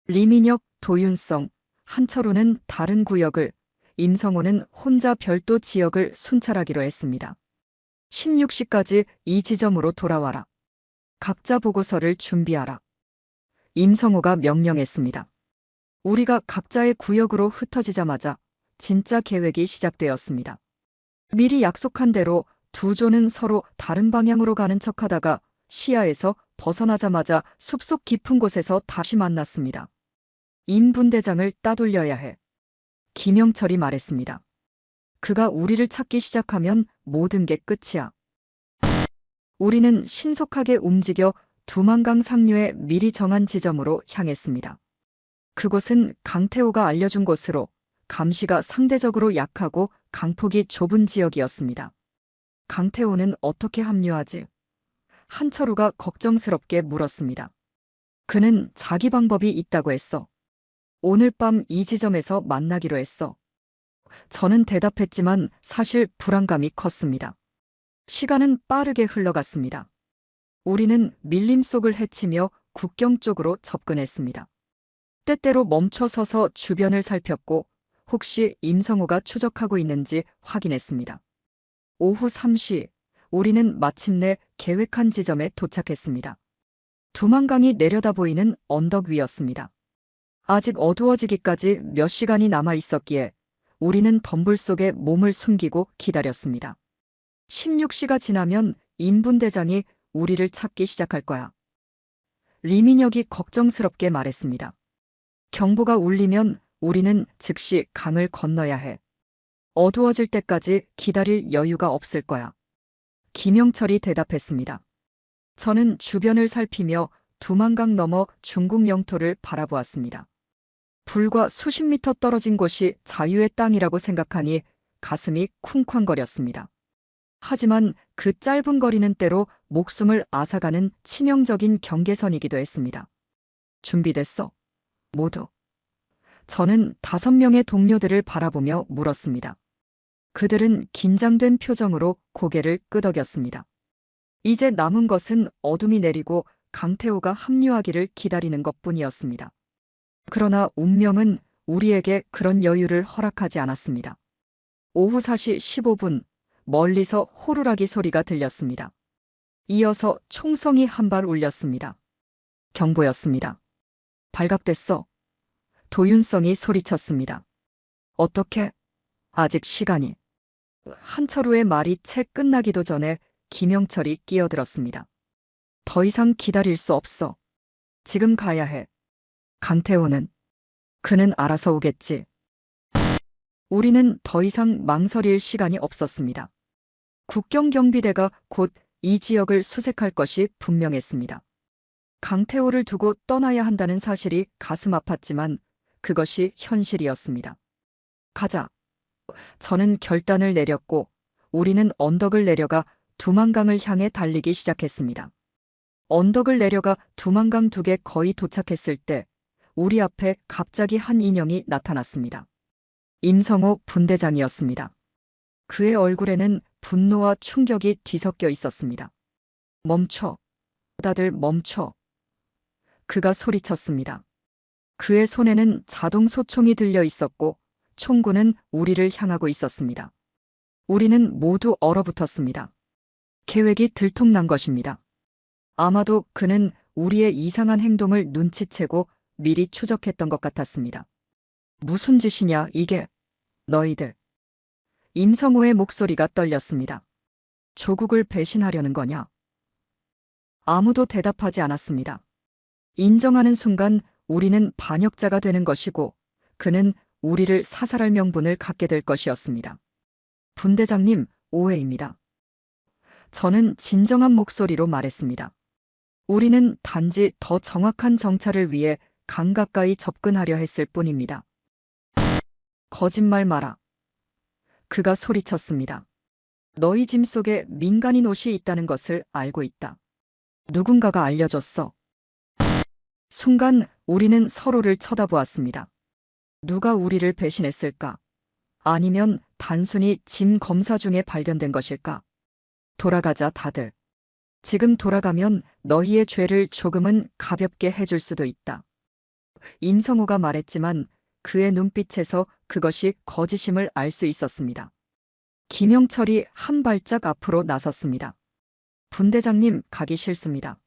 리민혁, 도윤성, 한철우는 다른 구역을, 임성호는 혼자 별도 지역을 순찰하기로 했습니다. 16시까지 이 지점으로 돌아와라. 각자 보고서를 준비하라. 임성호가 명령했습니다. 우리가 각자의 구역으로 흩어지자마자 진짜 계획이 시작되었습니다. 미리 약속한 대로 두 조는 서로 다른 방향으로 가는 척하다가 시야에서 벗어나자마자 숲속 깊은 곳에서 다시 만났습니다. 임 분대장을 따돌려야 해. 김영철이 말했습니다. 그가 우리를 찾기 시작하면 모든 게 끝이야. 우리는 신속하게 움직여 두만강 상류의 미리 정한 지점으로 향했습니다. 그곳은 강태호가 알려준 곳으로 감시가 상대적으로 약하고 강폭이 좁은 지역이었습니다. 강태호는 어떻게 합류하지? 한철우가 걱정스럽게 물었습니다. 그는 자기 방법이 있다고 했어. 오늘 밤 이 지점에서 만나기로 했어. 저는 대답했지만 사실 불안감이 컸습니다. 시간은 빠르게 흘러갔습니다. 우리는 밀림 속을 헤치며 국경 쪽으로 접근했습니다. 때때로 멈춰서서 주변을 살폈고 혹시 임성호가 추적하고 있는지 확인했습니다. 오후 3시 우리는 마침내 계획한 지점에 도착했습니다. 두만강이 내려다 보이는 언덕 위였습니다. 아직 어두워지기까지 몇 시간이 남아 있었기에 우리는 덤불 속에 몸을 숨기고 기다렸습니다. 16시가 지나면 임 분대장이 우리를 찾기 시작할 거야. 리민혁이 걱정스럽게 말했습니다. 경보가 울리면 우리는 즉시 강을 건너야 해. 어두워질 때까지 기다릴 여유가 없을 거야. 김영철이 대답했습니다. 저는 주변을 살피며 두만강 너머 중국 영토를 바라보았습니다. 불과 수십 미터 떨어진 곳이 자유의 땅이라고 생각하니 가슴이 쿵쾅거렸습니다. 하지만 그 짧은 거리는 때로 목숨을 앗아가는 치명적인 경계선이기도 했습니다. 준비됐어? 모두. 저는 5명의 동료들을 바라보며 물었습니다. 그들은 긴장된 표정으로 고개를 끄덕였습니다. 이제 남은 것은 어둠이 내리고 강태호가 합류하기를 기다리는 것뿐이었습니다. 그러나 운명은 우리에게 그런 여유를 허락하지 않았습니다. 오후 4시 15분 멀리서 호루라기 소리가 들렸습니다. 이어서 총성이 한 발 울렸습니다. 경보였습니다. 발각됐어. 도윤성이 소리쳤습니다. 어떻게? 아직 시간이. 한철우의 말이 채 끝나기도 전에 김영철이 끼어들었습니다. 더 이상 기다릴 수 없어. 지금 가야 해. 강태호는? 그는 알아서 오겠지. 우리는 더 이상 망설일 시간이 없었습니다. 국경경비대가 곧 이 지역을 수색할 것이 분명했습니다. 강태호를 두고 떠나야 한다는 사실이 가슴 아팠지만 그것이 현실이었습니다. 가자. 저는 결단을 내렸고 우리는 언덕을 내려가 두만강을 향해 달리기 시작했습니다. 언덕을 내려가 두만강 둑에 거의 도착했을 때 우리 앞에 갑자기 한 인형이 나타났습니다. 임성호 분대장이었습니다. 그의 얼굴에는 분노와 충격이 뒤섞여 있었습니다. 멈춰. 다들 멈춰. 그가 소리쳤습니다. 그의 손에는 자동 소총이 들려 있었고 총구는 우리를 향하고 있었습니다. 우리는 모두 얼어붙었습니다. 계획이 들통난 것입니다. 아마도 그는 우리의 이상한 행동을 눈치채고 미리 추적했던 것 같았습니다. 무슨 짓이냐, 이게. 너희들. 임성호의 목소리가 떨렸습니다. 조국을 배신하려는 거냐? 아무도 대답하지 않았습니다. 인정하는 순간 우리는 반역자가 되는 것이고 그는 우리를 사살할 명분을 갖게 될 것이었습니다. 분대장님, 오해입니다. 저는 진정한 목소리로 말했습니다. 우리는 단지 더 정확한 정찰을 위해 강 가까이 접근하려 했을 뿐입니다. 거짓말 마라. 그가 소리쳤습니다. 너희 짐 속에 민간인 옷이 있다는 것을 알고 있다. 누군가가 알려줬어. 순간 우리는 서로를 쳐다보았습니다. 누가 우리를 배신했을까? 아니면 단순히 짐 검사 중에 발견된 것일까? 돌아가자, 다들. 지금 돌아가면 너희의 죄를 조금은 가볍게 해줄 수도 있다. 임성호가 말했지만 그의 눈빛에서 그것이 거짓임을 알 수 있었습니다. 김영철이 한 발짝 앞으로 나섰습니다. 분대장님, 가기 싫습니다.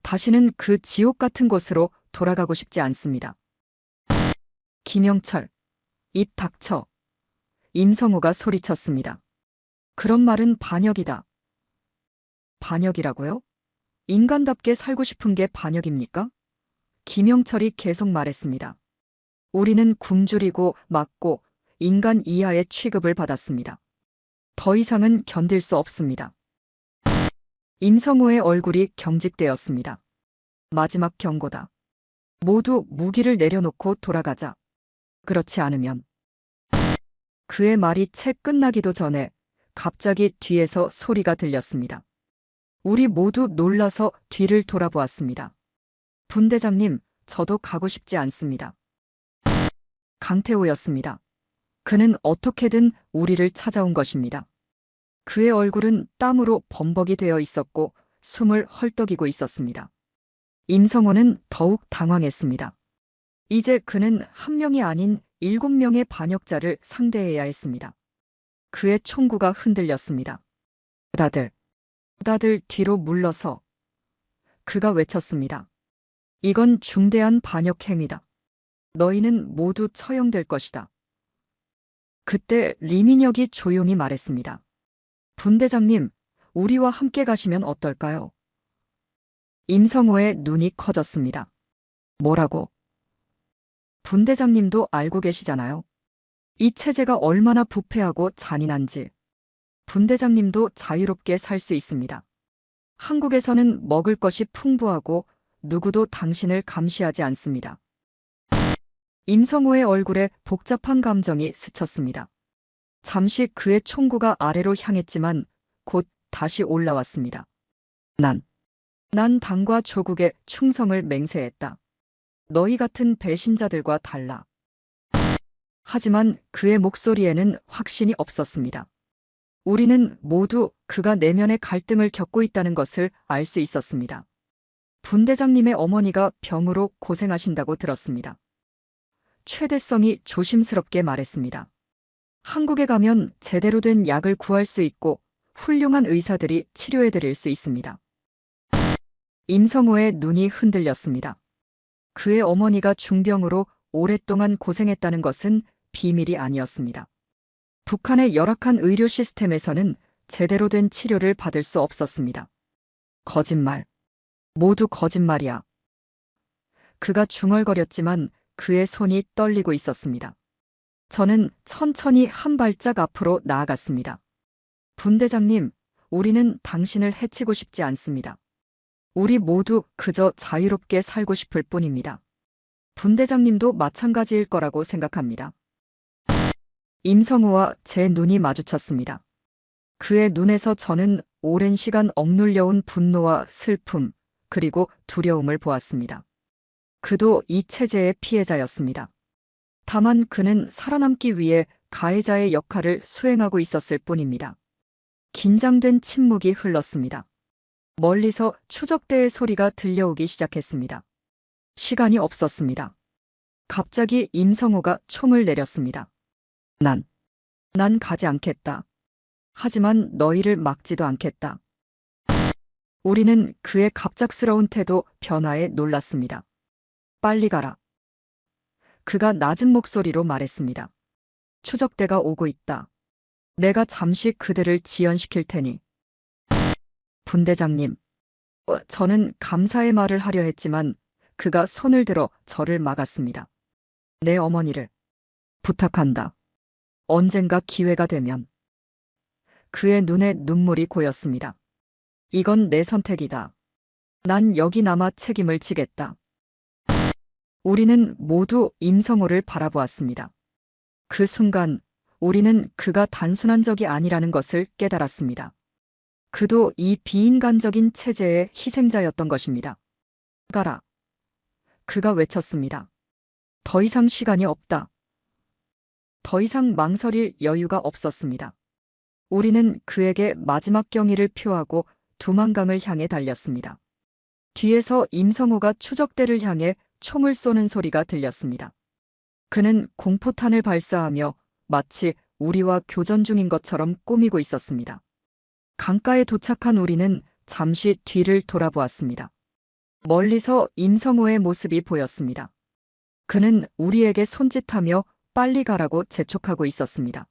다시는 그 지옥 같은 곳으로 돌아가고 싶지 않습니다. 김영철, 입 닥쳐. 임성호가 소리쳤습니다. 그런 말은 반역이다. 반역이라고요? 인간답게 살고 싶은 게 반역입니까? 김영철이 계속 말했습니다. 우리는 굶주리고 맞고 인간 이하의 취급을 받았습니다. 더 이상은 견딜 수 없습니다. 임성호의 얼굴이 경직되었습니다. 마지막 경고다. 모두 무기를 내려놓고 돌아가자. 그렇지 않으면. 그의 말이 채 끝나기도 전에 갑자기 뒤에서 소리가 들렸습니다. 우리 모두 놀라서 뒤를 돌아보았습니다. 분대장님, 저도 가고 싶지 않습니다. 강태호였습니다. 그는 어떻게든 우리를 찾아온 것입니다. 그의 얼굴은 땀으로 범벅이 되어 있었고 숨을 헐떡이고 있었습니다. 임성호는 더욱 당황했습니다. 이제 그는 한 명이 아닌 7명의 반역자를 상대해야 했습니다. 그의 총구가 흔들렸습니다. 다들 뒤로 물러서. 그가 외쳤습니다. 이건 중대한 반역 행위다. 너희는 모두 처형될 것이다. 그때 리민혁이 조용히 말했습니다. 분대장님, 우리와 함께 가시면 어떨까요? 임성호의 눈이 커졌습니다. 뭐라고? 분대장님도 알고 계시잖아요. 이 체제가 얼마나 부패하고 잔인한지. 분대장님도 자유롭게 살 수 있습니다. 한국에서는 먹을 것이 풍부하고 누구도 당신을 감시하지 않습니다. 임성호의 얼굴에 복잡한 감정이 스쳤습니다. 잠시 그의 총구가 아래로 향했지만 곧 다시 올라왔습니다. 난 당과 조국에 충성을 맹세했다. 너희 같은 배신자들과 달라. 하지만 그의 목소리에는 확신이 없었습니다. 우리는 모두 그가 내면의 갈등을 겪고 있다는 것을 알 수 있었습니다. 분대장님의 어머니가 병으로 고생하신다고 들었습니다. 최대성이 조심스럽게 말했습니다. 한국에 가면 제대로 된 약을 구할 수 있고 훌륭한 의사들이 치료해드릴 수 있습니다. 임성호의 눈이 흔들렸습니다. 그의 어머니가 중병으로 오랫동안 고생했다는 것은 비밀이 아니었습니다. 북한의 열악한 의료 시스템에서는 제대로 된 치료를 받을 수 없었습니다. 거짓말. 모두 거짓말이야. 그가 중얼거렸지만 그의 손이 떨리고 있었습니다. 저는 천천히 한 발짝 앞으로 나아갔습니다. 분대장님, 우리는 당신을 해치고 싶지 않습니다. 우리 모두 그저 자유롭게 살고 싶을 뿐입니다. 분대장님도 마찬가지일 거라고 생각합니다. 임성우와 제 눈이 마주쳤습니다. 그의 눈에서 저는 오랜 시간 억눌려온 분노와 슬픔, 그리고 두려움을 보았습니다. 그도 이 체제의 피해자였습니다. 다만 그는 살아남기 위해 가해자의 역할을 수행하고 있었을 뿐입니다. 긴장된 침묵이 흘렀습니다. 멀리서 추적대의 소리가 들려오기 시작했습니다. 시간이 없었습니다. 갑자기 임성호가 총을 내렸습니다. 난 가지 않겠다. 하지만 너희를 막지도 않겠다. 우리는 그의 갑작스러운 태도 변화에 놀랐습니다. 빨리 가라. 그가 낮은 목소리로 말했습니다. 추적대가 오고 있다. 내가 잠시 그들을 지연시킬 테니. 분대장님. 저는 감사의 말을 하려 했지만 그가 손을 들어 저를 막았습니다. 내 어머니를 부탁한다. 언젠가 기회가 되면. 그의 눈에 눈물이 고였습니다. 이건 내 선택이다. 난 여기 남아 책임을 지겠다. 우리는 모두 임성호를 바라보았습니다. 그 순간 우리는 그가 단순한 적이 아니라는 것을 깨달았습니다. 그도 이 비인간적인 체제의 희생자였던 것입니다. 가라. 그가 외쳤습니다. 더 이상 시간이 없다. 더 이상 망설일 여유가 없었습니다. 우리는 그에게 마지막 경의를 표하고 두만강을 향해 달렸습니다. 뒤에서 임성호가 추적대를 향해 총을 쏘는 소리가 들렸습니다. 그는 공포탄을 발사하며 마치 우리와 교전 중인 것처럼 꾸미고 있었습니다. 강가에 도착한 우리는 잠시 뒤를 돌아보았습니다. 멀리서 임성호의 모습이 보였습니다. 그는 우리에게 손짓하며 빨리 가라고 재촉하고 있었습니다.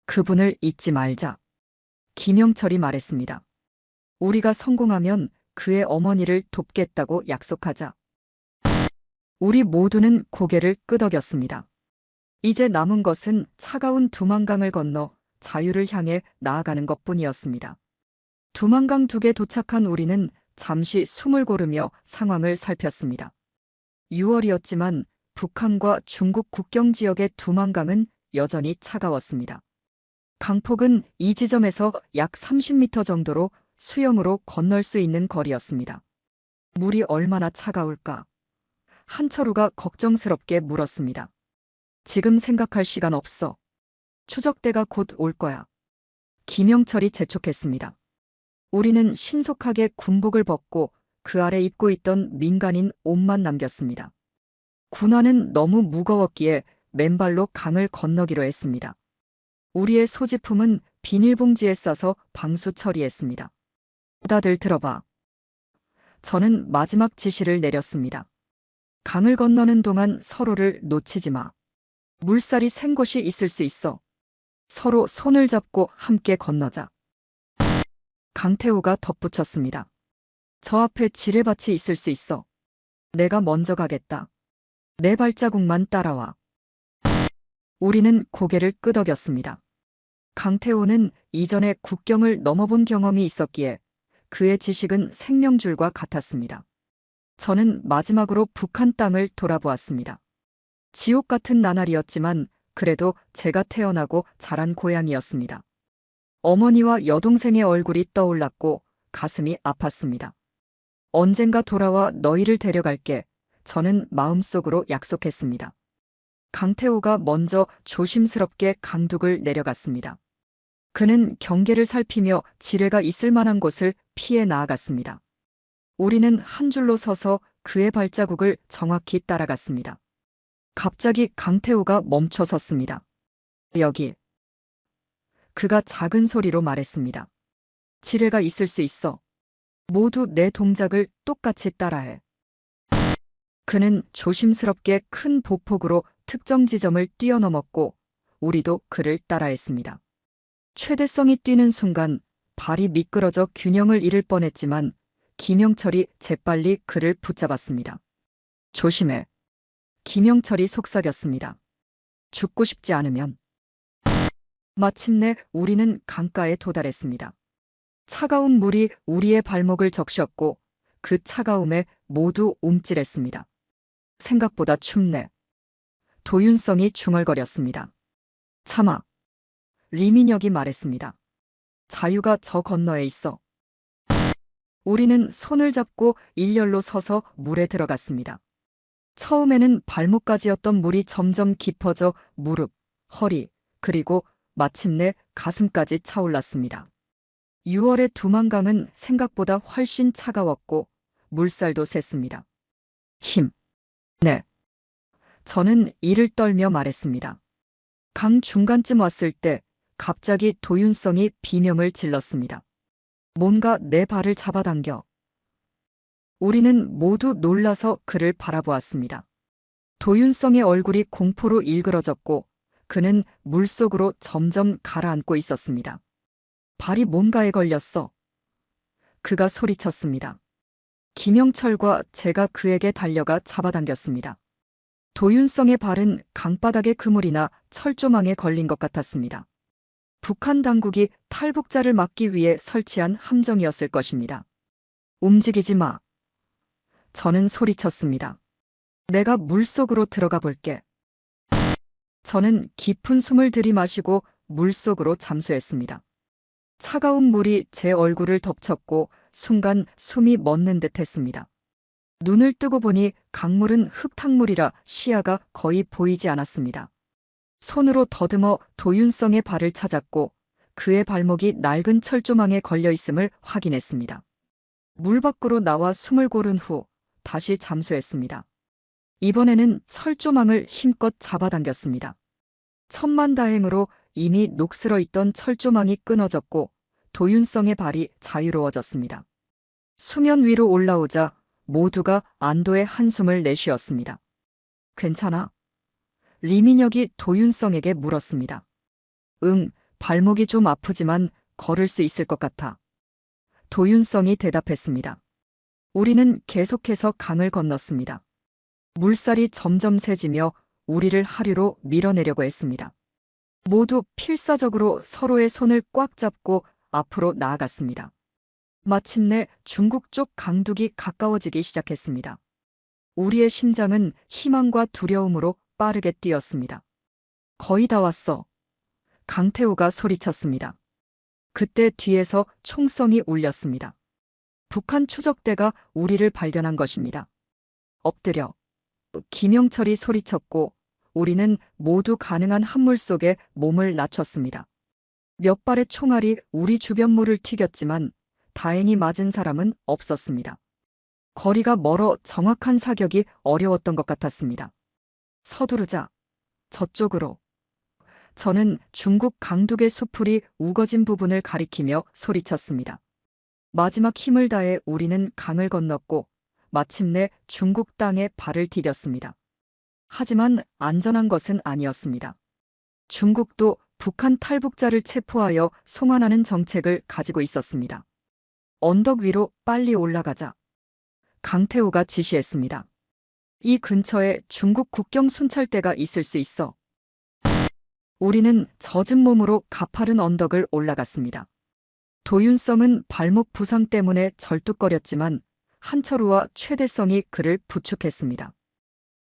그분을 잊지 말자. 김영철이 말했습니다. 우리가 성공하면 그의 어머니를 돕겠다고 약속하자. 우리 모두는 고개를 끄덕였습니다. 이제 남은 것은 차가운 두만강을 건너 자유를 향해 나아가는 것뿐이었습니다. 두만강 둑에 도착한 우리는 잠시 숨을 고르며 상황을 살폈습니다. 6월이었지만 북한과 중국 국경 지역의 두만강은 여전히 차가웠습니다. 강폭은 이 지점에서 약 30m 정도로 수영으로 건널 수 있는 거리였습니다. 물이 얼마나 차가울까? 한철우가 걱정스럽게 물었습니다. 지금 생각할 시간 없어. 추적대가 곧 올 거야. 김영철이 재촉했습니다. 우리는 신속하게 군복을 벗고 그 아래 입고 있던 민간인 옷만 남겼습니다. 군화는 너무 무거웠기에 맨발로 강을 건너기로 했습니다. 우리의 소지품은 비닐봉지에 싸서 방수 처리했습니다. 다들 들어봐. 저는 마지막 지시를 내렸습니다. 강을 건너는 동안 서로를 놓치지 마. 물살이 센 곳이 있을 수 있어. 서로 손을 잡고 함께 건너자. 강태호가 덧붙였습니다. 저 앞에 지뢰밭이 있을 수 있어. 내가 먼저 가겠다. 내 발자국만 따라와. 우리는 고개를 끄덕였습니다. 강태호는 이전에 국경을 넘어본 경험이 있었기에 그의 지식은 생명줄과 같았습니다. 저는 마지막으로 북한 땅을 돌아보았습니다. 지옥 같은 나날이었지만 그래도 제가 태어나고 자란 고향이었습니다. 어머니와 여동생의 얼굴이 떠올랐고 가슴이 아팠습니다. 언젠가 돌아와 너희를 데려갈게. 저는 마음속으로 약속했습니다. 강태호가 먼저 조심스럽게 강둑을 내려갔습니다. 그는 경계를 살피며 지뢰가 있을 만한 곳을 피해 나아갔습니다. 우리는 한 줄로 서서 그의 발자국을 정확히 따라갔습니다. 갑자기 강태호가 멈춰 섰습니다. 여기. 그가 작은 소리로 말했습니다. 지뢰가 있을 수 있어. 모두 내 동작을 똑같이 따라해. 그는 조심스럽게 큰 보폭으로 특정 지점을 뛰어넘었고 우리도 그를 따라했습니다. 최대성이 뛰는 순간 발이 미끄러져 균형을 잃을 뻔했지만 김영철이 재빨리 그를 붙잡았습니다. 조심해. 김영철이 속삭였습니다. 죽고 싶지 않으면. 마침내 우리는 강가에 도달했습니다. 차가운 물이 우리의 발목을 적셨고 그 차가움에 모두 움찔했습니다. 생각보다 춥네. 도윤성이 중얼거렸습니다. 참아. 리민혁이 말했습니다. 자유가 저 건너에 있어. 우리는 손을 잡고 일렬로 서서 물에 들어갔습니다. 처음에는 발목까지였던 물이 점점 깊어져 무릎, 허리, 그리고 마침내 가슴까지 차올랐습니다. 6월의 두만강은 생각보다 훨씬 차가웠고 물살도 셌습니다. 힘. 네. 저는 이를 떨며 말했습니다. 강 중간쯤 왔을 때 갑자기 도윤성이 비명을 질렀습니다. 뭔가 내 발을 잡아당겨. 우리는 모두 놀라서 그를 바라보았습니다. 도윤성의 얼굴이 공포로 일그러졌고 그는 물속으로 점점 가라앉고 있었습니다. 발이 뭔가에 걸렸어. 그가 소리쳤습니다. 김영철과 제가 그에게 달려가 잡아당겼습니다. 도윤성의 발은 강바닥의 그물이나 철조망에 걸린 것 같았습니다. 북한 당국이 탈북자를 막기 위해 설치한 함정이었을 것입니다. 움직이지 마. 저는 소리쳤습니다. 내가 물속으로 들어가 볼게. 저는 깊은 숨을 들이마시고 물속으로 잠수했습니다. 차가운 물이 제 얼굴을 덮쳤고 순간 숨이 멎는 듯 했습니다. 눈을 뜨고 보니 강물은 흙탕물이라 시야가 거의 보이지 않았습니다. 손으로 더듬어 도윤성의 발을 찾았고 그의 발목이 낡은 철조망에 걸려 있음을 확인했습니다. 물 밖으로 나와 숨을 고른 후 다시 잠수했습니다. 이번에는 철조망을 힘껏 잡아당겼습니다. 천만다행으로 이미 녹슬어 있던 철조망이 끊어졌고 도윤성의 발이 자유로워졌습니다. 수면 위로 올라오자 모두가 안도의 한숨을 내쉬었습니다. 괜찮아? 리민혁이 도윤성에게 물었습니다. 응, 발목이 좀 아프지만 걸을 수 있을 것 같아. 도윤성이 대답했습니다. 우리는 계속해서 강을 건넜습니다. 물살이 점점 세지며 우리를 하류로 밀어내려고 했습니다. 모두 필사적으로 서로의 손을 꽉 잡고 앞으로 나아갔습니다. 마침내 중국 쪽 강둑이 가까워지기 시작했습니다. 우리의 심장은 희망과 두려움으로 빠르게 뛰었습니다. 거의 다 왔어. 강태호가 소리쳤습니다. 그때 뒤에서 총성이 울렸습니다. 북한 추적대가 우리를 발견한 것입니다. 엎드려. 김영철이 소리쳤고 우리는 모두 가능한 함물 속에 몸을 낮췄습니다. 몇 발의 총알이 우리 주변물을 튀겼지만 다행히 맞은 사람은 없었습니다. 거리가 멀어 정확한 사격이 어려웠던 것 같았습니다. 서두르자. 저쪽으로. 저는 중국 강둑의 수풀이 우거진 부분을 가리키며 소리쳤습니다. 마지막 힘을 다해 우리는 강을 건넜고 마침내 중국 땅에 발을 디뎠습니다. 하지만 안전한 것은 아니었습니다. 중국도 북한 탈북자를 체포하여 송환하는 정책을 가지고 있었습니다. 언덕 위로 빨리 올라가자. 강태호가 지시했습니다. 이 근처에 중국 국경 순찰대가 있을 수 있어. 우리는 젖은 몸으로 가파른 언덕을 올라갔습니다. 도윤성은 발목 부상 때문에 절뚝거렸지만 한철우와 최대성이 그를 부축했습니다.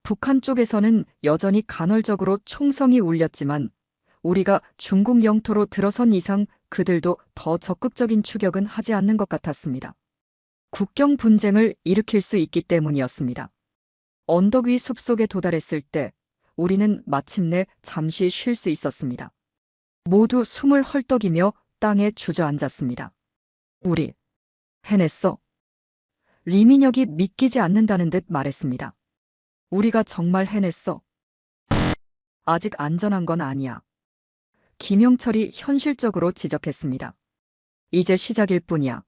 북한 쪽에서는 여전히 간헐적으로 총성이 울렸지만 우리가 중국 영토로 들어선 이상 그들도 더 적극적인 추격은 하지 않는 것 같았습니다. 국경 분쟁을 일으킬 수 있기 때문이었습니다. 언덕 위 숲속에 도달했을 때 우리는 마침내 잠시 쉴 수 있었습니다. 모두 숨을 헐떡이며 땅에 주저앉았습니다. 우리 해냈어. 리민혁이 믿기지 않는다는 듯 말했습니다. 우리가 정말 해냈어. 아직 안전한 건 아니야. 김영철이 현실적으로 지적했습니다. 이제 시작일 뿐이야.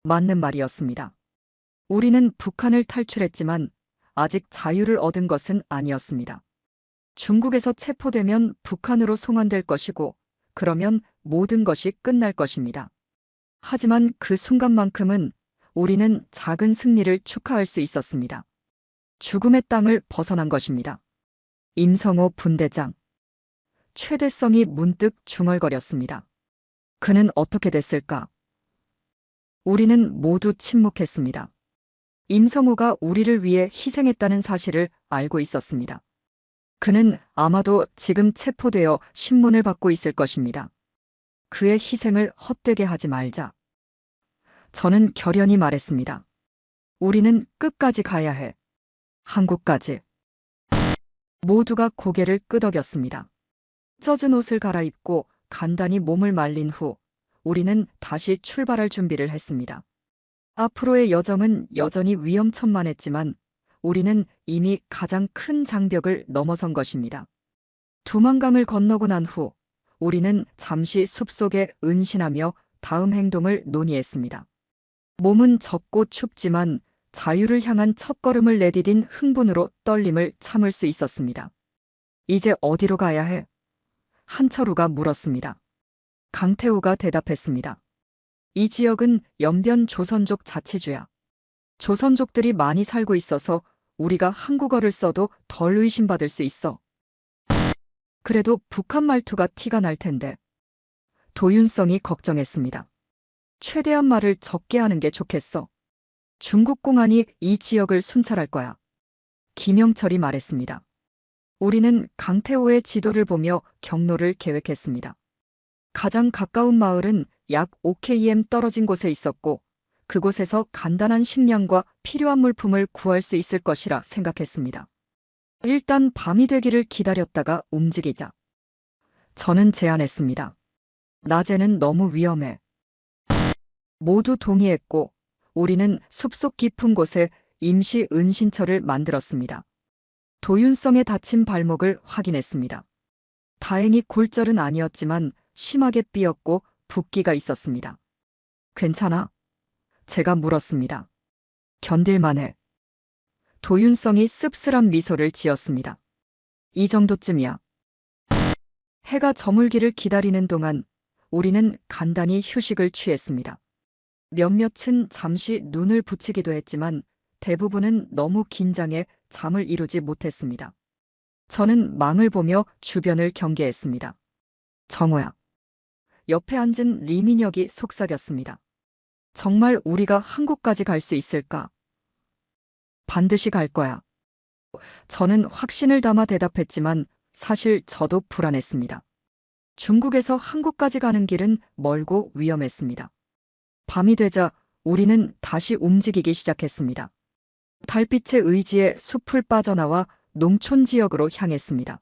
맞는 말이었습니다. 우리는 북한을 탈출했지만 아직 자유를 얻은 것은 아니었습니다. 중국에서 체포되면 북한으로 송환될 것이고 그러면 모든 것이 끝날 것입니다. 하지만 그 순간만큼은 우리는 작은 승리를 축하할 수 있었습니다. 죽음의 땅을 벗어난 것입니다. 임성호 분대장. 최대성이 문득 중얼거렸습니다. 그는 어떻게 됐을까? 우리는 모두 침묵했습니다. 임성호가 우리를 위해 희생했다는 사실을 알고 있었습니다. 그는 아마도 지금 체포되어 신문을 받고 있을 것입니다. 그의 희생을 헛되게 하지 말자. 저는 결연히 말했습니다. 우리는 끝까지 가야 해. 한국까지. 모두가 고개를 끄덕였습니다. 젖은 옷을 갈아입고 간단히 몸을 말린 후 우리는 다시 출발할 준비를 했습니다. 앞으로의 여정은 여전히 위험천만했지만 우리는 이미 가장 큰 장벽을 넘어선 것입니다. 두만강을 건너고 난 후 우리는 잠시 숲속에 은신하며 다음 행동을 논의했습니다. 몸은 젖고 춥지만 자유를 향한 첫걸음을 내디딘 흥분으로 떨림을 참을 수 있었습니다. 이제 어디로 가야 해? 한철우가 물었습니다. 강태우가 대답했습니다. 이 지역은 연변 조선족 자치주야. 조선족들이 많이 살고 있어서 우리가 한국어를 써도 덜 의심받을 수 있어. 그래도 북한 말투가 티가 날 텐데. 도윤성이 걱정했습니다. 최대한 말을 적게 하는 게 좋겠어. 중국 공안이 이 지역을 순찰할 거야. 김영철이 말했습니다. 우리는 강태호의 지도를 보며 경로를 계획했습니다. 가장 가까운 마을은 약 5km 떨어진 곳에 있었고 그곳에서 간단한 식량과 필요한 물품을 구할 수 있을 것이라 생각했습니다. 일단 밤이 되기를 기다렸다가 움직이자. 저는 제안했습니다. 낮에는 너무 위험해. 모두 동의했고 우리는 숲속 깊은 곳에 임시 은신처를 만들었습니다. 도윤성의 다친 발목을 확인했습니다. 다행히 골절은 아니었지만 심하게 삐었고 붓기가 있었습니다. 괜찮아? 제가 물었습니다. 견딜만해. 도윤성이 씁쓸한 미소를 지었습니다. 이 정도쯤이야. 해가 저물기를 기다리는 동안 우리는 간단히 휴식을 취했습니다. 몇몇은 잠시 눈을 붙이기도 했지만 대부분은 너무 긴장해 잠을 이루지 못했습니다. 저는 망을 보며 주변을 경계했습니다. 정호야. 옆에 앉은 리민혁이 속삭였습니다. 정말 우리가 한국까지 갈 수 있을까? 반드시 갈 거야. 저는 확신을 담아 대답했지만 사실 저도 불안했습니다. 중국에서 한국까지 가는 길은 멀고 위험했습니다. 밤이 되자 우리는 다시 움직이기 시작했습니다. 달빛의 의지에 숲을 빠져나와 농촌 지역으로 향했습니다.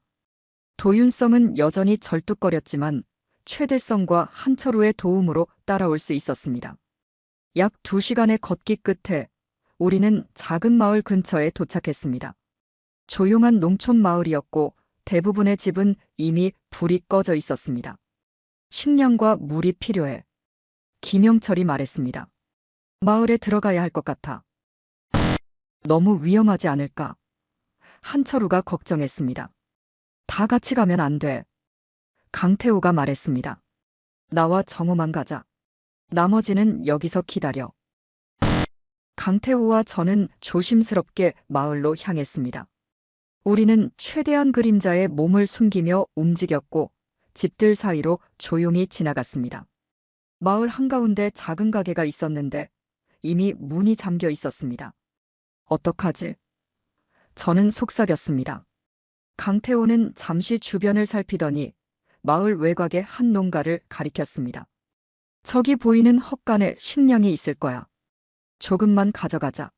도윤성은 여전히 절뚝거렸지만 최대성과 한철우의 도움으로 따라올 수 있었습니다. 약 2시간의 걷기 끝에 우리는 작은 마을 근처에 도착했습니다. 조용한 농촌 마을이었고 대부분의 집은 이미 불이 꺼져 있었습니다. 식량과 물이 필요해. 김영철이 말했습니다. 마을에 들어가야 할 것 같아. 너무 위험하지 않을까? 한철우가 걱정했습니다. 다 같이 가면 안 돼. 강태우가 말했습니다. 나와 정호만 가자. 나머지는 여기서 기다려. 강태우와 저는 조심스럽게 마을로 향했습니다. 우리는 최대한 그림자에 몸을 숨기며 움직였고 집들 사이로 조용히 지나갔습니다. 마을 한가운데 작은 가게가 있었는데 이미 문이 잠겨 있었습니다. 어떡하지? 저는 속삭였습니다. 강태호는 잠시 주변을 살피더니 마을 외곽의 한 농가를 가리켰습니다. 저기 보이는 헛간에 식량이 있을 거야. 조금만 가져가자.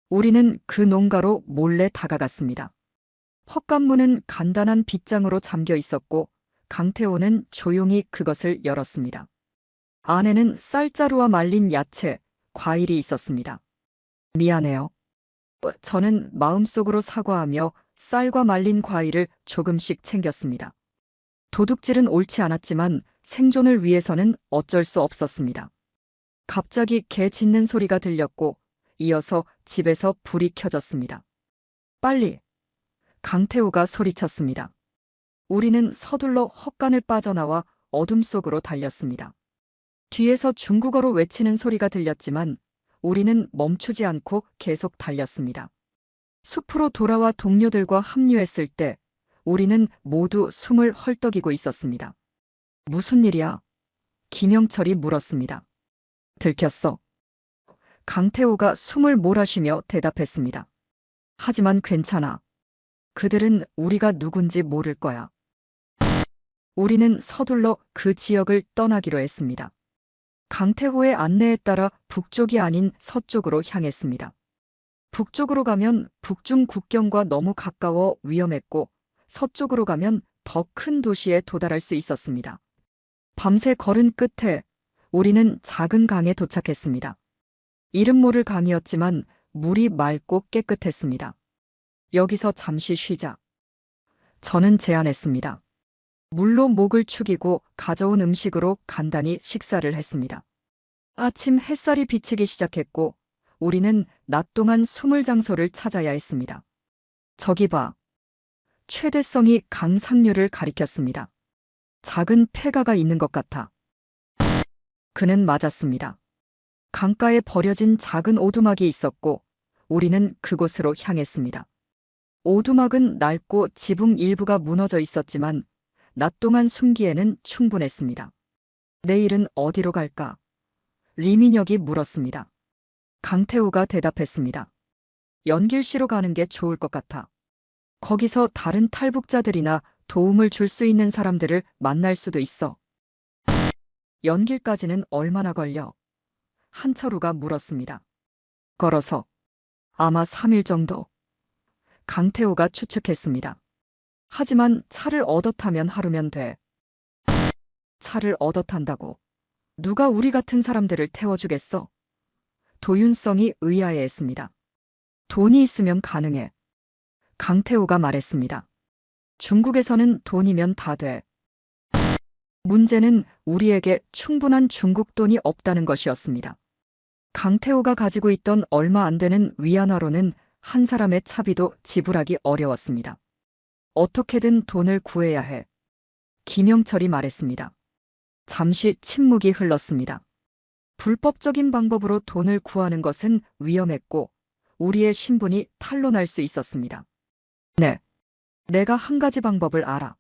우리는 그 농가로 몰래 다가갔습니다. 헛간문은 간단한 빗장으로 잠겨 있었고 강태호는 조용히 그것을 열었습니다. 안에는 쌀자루와 말린 야채, 과일이 있었습니다. 미안해요. 저는 마음속으로 사과하며 쌀과 말린 과일을 조금씩 챙겼습니다. 도둑질은 옳지 않았지만 생존을 위해서는 어쩔 수 없었습니다. 갑자기 개 짖는 소리가 들렸고 이어서 집에서 불이 켜졌습니다. 빨리! 강태우가 소리쳤습니다. 우리는 서둘러 헛간을 빠져나와 어둠 속으로 달렸습니다. 뒤에서 중국어로 외치는 소리가 들렸지만 우리는 멈추지 않고 계속 달렸습니다. 숲으로 돌아와 동료들과 합류했을 때 우리는 모두 숨을 헐떡이고 있었습니다. 무슨 일이야? 김영철이 물었습니다. 들켰어. 강태호가 숨을 몰아쉬며 대답했습니다. 하지만 괜찮아. 그들은 우리가 누군지 모를 거야. 우리는 서둘러 그 지역을 떠나기로 했습니다. 강태호의 안내에 따라 북쪽이 아닌 서쪽으로 향했습니다. 북쪽으로 가면 북중 국경과 너무 가까워 위험했고 서쪽으로 가면 더 큰 도시에 도달할 수 있었습니다. 밤새 걸은 끝에 우리는 작은 강에 도착했습니다. 이름 모를 강이었지만 물이 맑고 깨끗했습니다. 여기서 잠시 쉬자. 저는 제안했습니다. 물로 목을 축이고 가져온 음식으로 간단히 식사를 했습니다. 아침 햇살이 비치기 시작했고 우리는 낮 동안 숨을 장소를 찾아야 했습니다. 저기 봐. 최대성이 강 상류를 가리켰습니다. 작은 폐가가 있는 것 같아. 그는 맞았습니다. 강가에 버려진 작은 오두막이 있었고 우리는 그곳으로 향했습니다. 오두막은 낡고 지붕 일부가 무너져 있었지만 낮 동안 숨기에는 충분했습니다. 내일은 어디로 갈까? 리민혁이 물었습니다. 강태우가 대답했습니다. 연길시로 가는 게 좋을 것 같아. 거기서 다른 탈북자들이나 도움을 줄 수 있는 사람들을 만날 수도 있어. 연길까지는 얼마나 걸려? 한철우가 물었습니다. 걸어서 아마 3일 정도. 강태우가 추측했습니다. 하지만 차를 얻어 타면 하루면 돼. 차를 얻어 탄다고? 누가 우리 같은 사람들을 태워주겠어? 도윤성이 의아해했습니다. 돈이 있으면 가능해. 강태우가 말했습니다. 중국에서는 돈이면 다 돼. 문제는 우리에게 충분한 중국 돈이 없다는 것이었습니다. 강태우가 가지고 있던 얼마 안 되는 위안화로는 한 사람의 차비도 지불하기 어려웠습니다. 어떻게든 돈을 구해야 해. 김영철이 말했습니다. 잠시 침묵이 흘렀습니다. 불법적인 방법으로 돈을 구하는 것은 위험했고 우리의 신분이 탄로날 수 있었습니다. 네. 내가 한 가지 방법을 알아.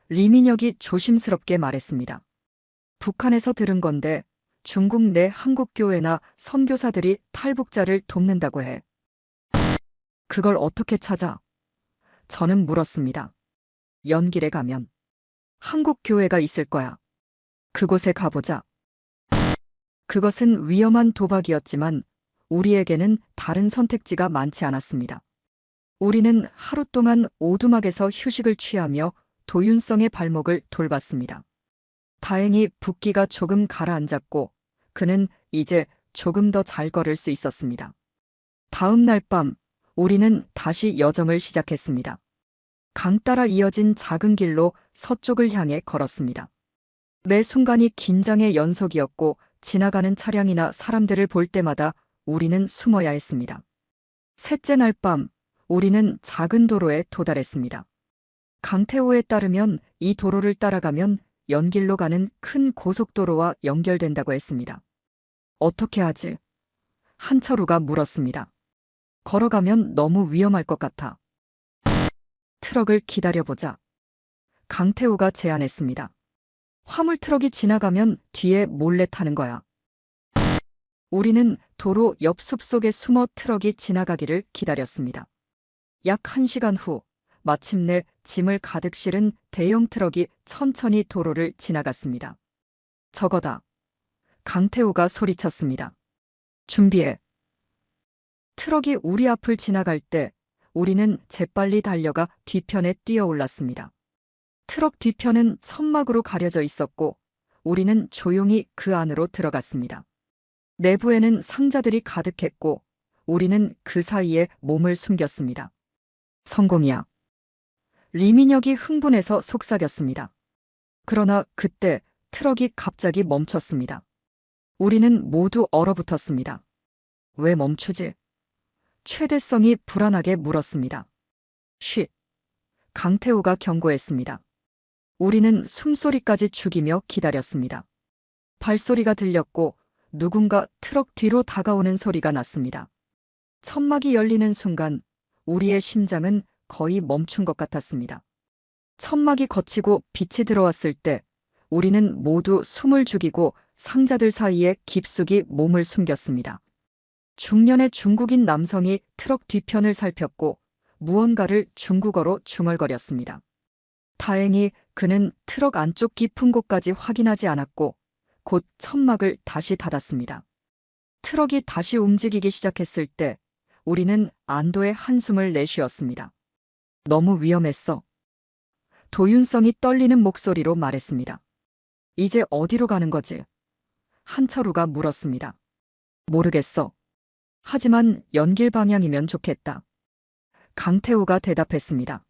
리민혁이 조심스럽게 말했습니다. 북한에서 들은 건데 중국 내 한국교회나 선교사들이 탈북자를 돕는다고 해. 그걸 어떻게 찾아? 저는 물었습니다. 연길에 가면 한국교회가 있을 거야. 그곳에 가보자. 그것은 위험한 도박이었지만 우리에게는 다른 선택지가 많지 않았습니다. 우리는 하루 동안 오두막에서 휴식을 취하며 도윤성의 발목을 돌봤습니다. 다행히 붓기가 조금 가라앉았고 그는 이제 조금 더 잘 걸을 수 있었습니다. 다음 날 밤 우리는 다시 여정을 시작했습니다. 강 따라 이어진 작은 길로 서쪽을 향해 걸었습니다. 매 순간이 긴장의 연속이었고 지나가는 차량이나 사람들을 볼 때마다 우리는 숨어야 했습니다. 셋째 날 밤 우리는 작은 도로에 도달했습니다. 강태호에 따르면 이 도로를 따라가면 연길로 가는 큰 고속도로와 연결된다고 했습니다. 어떻게 하지? 한철우가 물었습니다. 걸어가면 너무 위험할 것 같아. 트럭을 기다려보자. 강태호가 제안했습니다. 화물 트럭이 지나가면 뒤에 몰래 타는 거야. 우리는 도로 옆 숲속에 숨어 트럭이 지나가기를 기다렸습니다. 약 1시간 후 마침내 짐을 가득 실은 대형 트럭이 천천히 도로를 지나갔습니다. 저거다. 강태우가 소리쳤습니다. 준비해. 트럭이 우리 앞을 지나갈 때 우리는 재빨리 달려가 뒤편에 뛰어올랐습니다. 트럭 뒤편은 천막으로 가려져 있었고 우리는 조용히 그 안으로 들어갔습니다. 내부에는 상자들이 가득했고 우리는 그 사이에 몸을 숨겼습니다. 성공이야. 리민혁이 흥분해서 속삭였습니다. 그러나 그때 트럭이 갑자기 멈췄습니다. 우리는 모두 얼어붙었습니다. 왜 멈추지? 최대성이 불안하게 물었습니다. 쉿. 강태우가 경고했습니다. 우리는 숨소리까지 죽이며 기다렸습니다. 발소리가 들렸고 누군가 트럭 뒤로 다가오는 소리가 났습니다. 천막이 열리는 순간 우리의 심장은 거의 멈춘 것 같았습니다. 천막이 걷히고 빛이 들어왔을 때 우리는 모두 숨을 죽이고 상자들 사이에 깊숙이 몸을 숨겼습니다. 중년의 중국인 남성이 트럭 뒤편을 살폈고 무언가를 중국어로 중얼거렸습니다. 다행히 그는 트럭 안쪽 깊은 곳까지 확인하지 않았고 곧 천막을 다시 닫았습니다. 트럭이 다시 움직이기 시작했을 때 우리는 안도의 한숨을 내쉬었습니다. 너무 위험했어. 도윤성이 떨리는 목소리로 말했습니다. 이제 어디로 가는 거지? 한철우가 물었습니다. 모르겠어. 하지만 연길 방향이면 좋겠다. 강태우가 대답했습니다.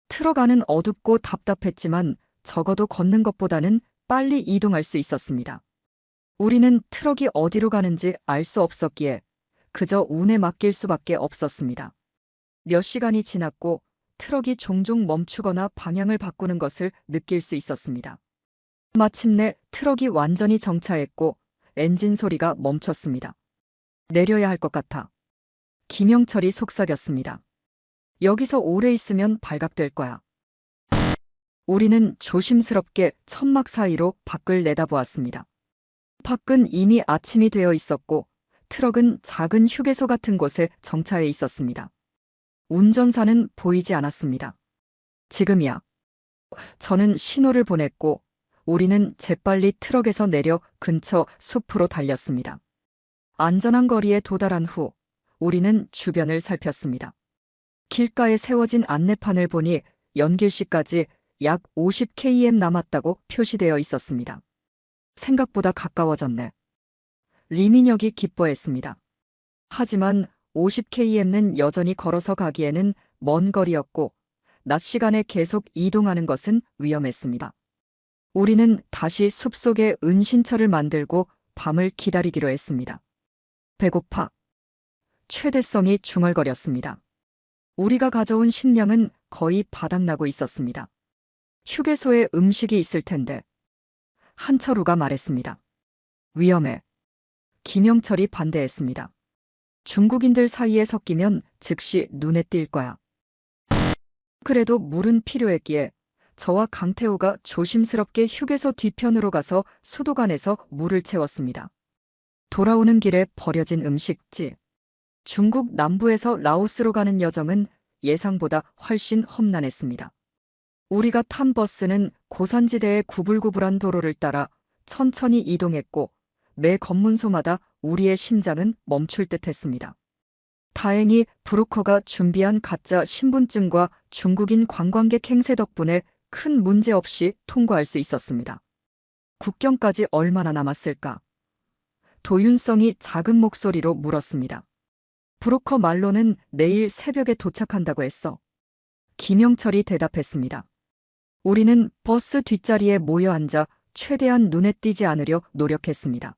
트럭 안은 어둡고 답답했지만 적어도 걷는 것보다는 빨리 이동할 수 있었습니다. 우리는 트럭이 어디로 가는지 알 수 없었기에 그저 운에 맡길 수밖에 없었습니다. 몇 시간이 지났고 트럭이 종종 멈추거나 방향을 바꾸는 것을 느낄 수 있었습니다. 마침내 트럭이 완전히 정차했고 엔진 소리가 멈췄습니다. 내려야 할 것 같아. 김영철이 속삭였습니다. 여기서 오래 있으면 발각될 거야. 우리는 조심스럽게 천막 사이로 밖을 내다보았습니다. 밖은 이미 아침이 되어 있었고 트럭은 작은 휴게소 같은 곳에 정차해 있었습니다. 운전사는 보이지 않았습니다. 지금이야. 저는 신호를 보냈고 우리는 재빨리 트럭에서 내려 근처 숲으로 달렸습니다. 안전한 거리에 도달한 후 우리는 주변을 살폈습니다. 길가에 세워진 안내판을 보니 연길시까지 약 50km 남았다고 표시되어 있었습니다. 생각보다 가까워졌네. 리민혁이 기뻐했습니다. 하지만 50km는 여전히 걸어서 가기에는 먼 거리였고 낮 시간에 계속 이동하는 것은 위험했습니다. 우리는 다시 숲속에 은신처를 만들고 밤을 기다리기로 했습니다. 배고파. 최대성이 중얼거렸습니다. 우리가 가져온 식량은 거의 바닥나고 있었습니다. 휴게소에 음식이 있을 텐데. 한철우가 말했습니다. 위험해. 김영철이 반대했습니다. 중국인들 사이에 섞이면 즉시 눈에 띌 거야. 그래도 물은 필요했기에 저와 강태우가 조심스럽게 휴게소 뒤편으로 가서 수도관에서 물을 채웠습니다. 돌아오는 길에 버려진 음식지. 중국 남부에서 라오스로 가는 여정은 예상보다 훨씬 험난했습니다. 우리가 탄 버스는 고산지대의 구불구불한 도로를 따라 천천히 이동했고 매 검문소마다 우리의 심장은 멈출 듯 했습니다. 다행히 브로커가 준비한 가짜 신분증과 중국인 관광객 행세 덕분에 큰 문제 없이 통과할 수 있었습니다. 국경까지 얼마나 남았을까? 도윤성이 작은 목소리로 물었습니다. 브로커 말로는 내일 새벽에 도착한다고 했어. 김영철이 대답했습니다. 우리는 버스 뒷자리에 모여 앉아 최대한 눈에 띄지 않으려 노력했습니다.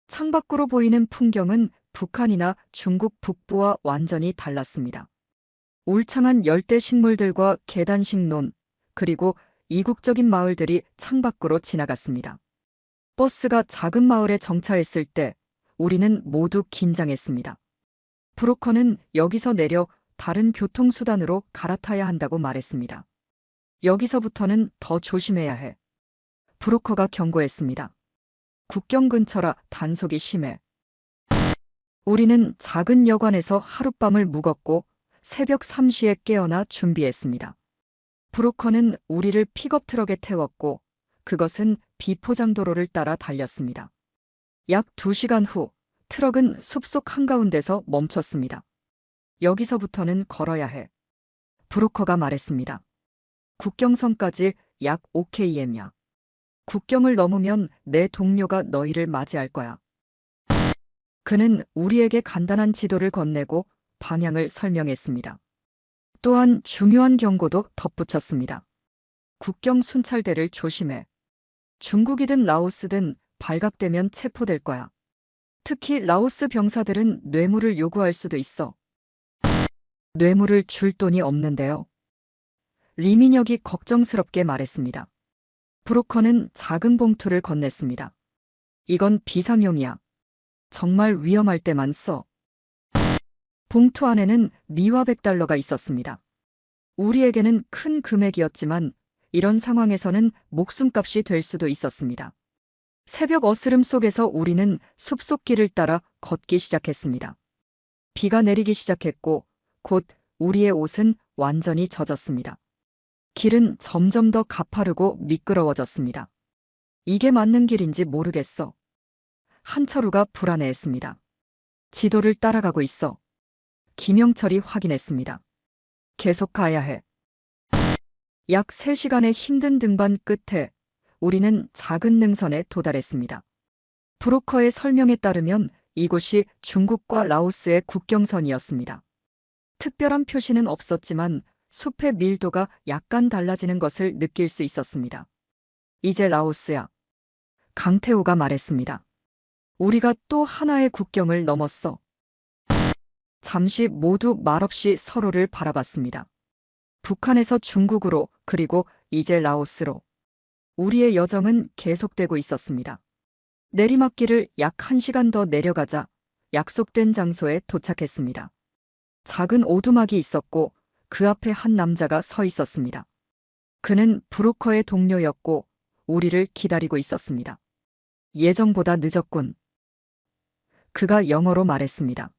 창밖으로 보이는 풍경은 북한이나 중국 북부와 완전히 달랐습니다. 울창한 열대 식물들과 계단식 논, 그리고 이국적인 마을들이 창밖으로 지나갔습니다. 버스가 작은 마을에 정차했을 때 우리는 모두 긴장했습니다. 브로커는 여기서 내려 다른 교통수단으로 갈아타야 한다고 말했습니다. 여기서부터는 더 조심해야 해. 브로커가 경고했습니다. 국경 근처라 단속이 심해. 우리는 작은 여관에서 하룻밤을 묵었고 새벽 3시에 깨어나 준비했습니다. 브로커는 우리를 픽업트럭에 태웠고 그것은 비포장도로를 따라 달렸습니다. 약 2시간 후 트럭은 숲속 한가운데서 멈췄습니다. 여기서부터는 걸어야 해. 브로커가 말했습니다. 국경선까지 약 5km야. 국경을 넘으면 내 동료가 너희를 맞이할 거야. 그는 우리에게 간단한 지도를 건네고 방향을 설명했습니다. 또한 중요한 경고도 덧붙였습니다. 국경 순찰대를 조심해. 중국이든 라오스든 발각되면 체포될 거야. 특히 라오스 병사들은 뇌물을 요구할 수도 있어. 뇌물을 줄 돈이 없는데요. 리민혁이 걱정스럽게 말했습니다. 브로커는 작은 봉투를 건넸습니다. 이건 비상용이야. 정말 위험할 때만 써. 봉투 안에는 미화 100달러가 있었습니다. 우리에게는 큰 금액이었지만 이런 상황에서는 목숨값이 될 수도 있었습니다. 새벽 어스름 속에서 우리는 숲속 길을 따라 걷기 시작했습니다. 비가 내리기 시작했고 곧 우리의 옷은 완전히 젖었습니다. 길은 점점 더 가파르고 미끄러워졌습니다. 이게 맞는 길인지 모르겠어. 한철우가 불안해했습니다. 지도를 따라가고 있어. 김영철이 확인했습니다. 계속 가야 해. 약 3시간의 힘든 등반 끝에 우리는 작은 능선에 도달했습니다. 브로커의 설명에 따르면 이곳이 중국과 라오스의 국경선이었습니다. 특별한 표시는 없었지만 숲의 밀도가 약간 달라지는 것을 느낄 수 있었습니다. 이제 라오스야. 강태호가 말했습니다. 우리가 또 하나의 국경을 넘었어. 잠시 모두 말없이 서로를 바라봤습니다. 북한에서 중국으로 그리고 이제 라오스로. 우리의 여정은 계속되고 있었습니다. 내리막길을 약 1시간 더 내려가자 약속된 장소에 도착했습니다. 작은 오두막이 있었고 그 앞에 한 남자가 서 있었습니다. 그는 브로커의 동료였고 우리를 기다리고 있었습니다. 예정보다 늦었군. 그가 영어로 말했습니다.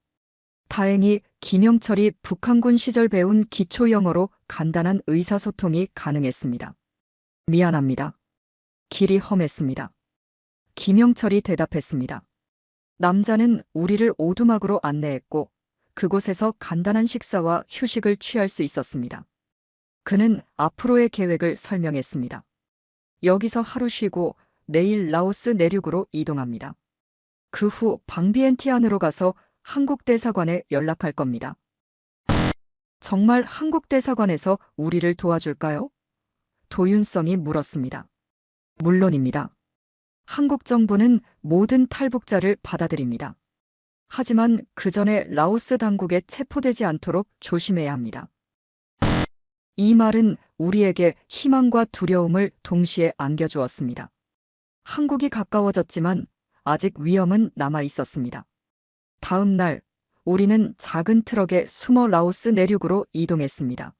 다행히 김영철이 북한군 시절 배운 기초 영어로 간단한 의사소통이 가능했습니다. 미안합니다. 길이 험했습니다. 김영철이 대답했습니다. 남자는 우리를 오두막으로 안내했고 그곳에서 간단한 식사와 휴식을 취할 수 있었습니다. 그는 앞으로의 계획을 설명했습니다. 여기서 하루 쉬고 내일 라오스 내륙으로 이동합니다. 그 후 방비엔티안으로 가서 한국 대사관에 연락할 겁니다. 정말 한국 대사관에서 우리를 도와줄까요? 도윤성이 물었습니다. 물론입니다. 한국 정부는 모든 탈북자를 받아들입니다. 하지만 그 전에 라오스 당국에 체포되지 않도록 조심해야 합니다. 이 말은 우리에게 희망과 두려움을 동시에 안겨주었습니다. 한국이 가까워졌지만 아직 위험은 남아 있었습니다. 다음 날, 우리는 작은 트럭에 숨어 라오스 내륙으로 이동했습니다.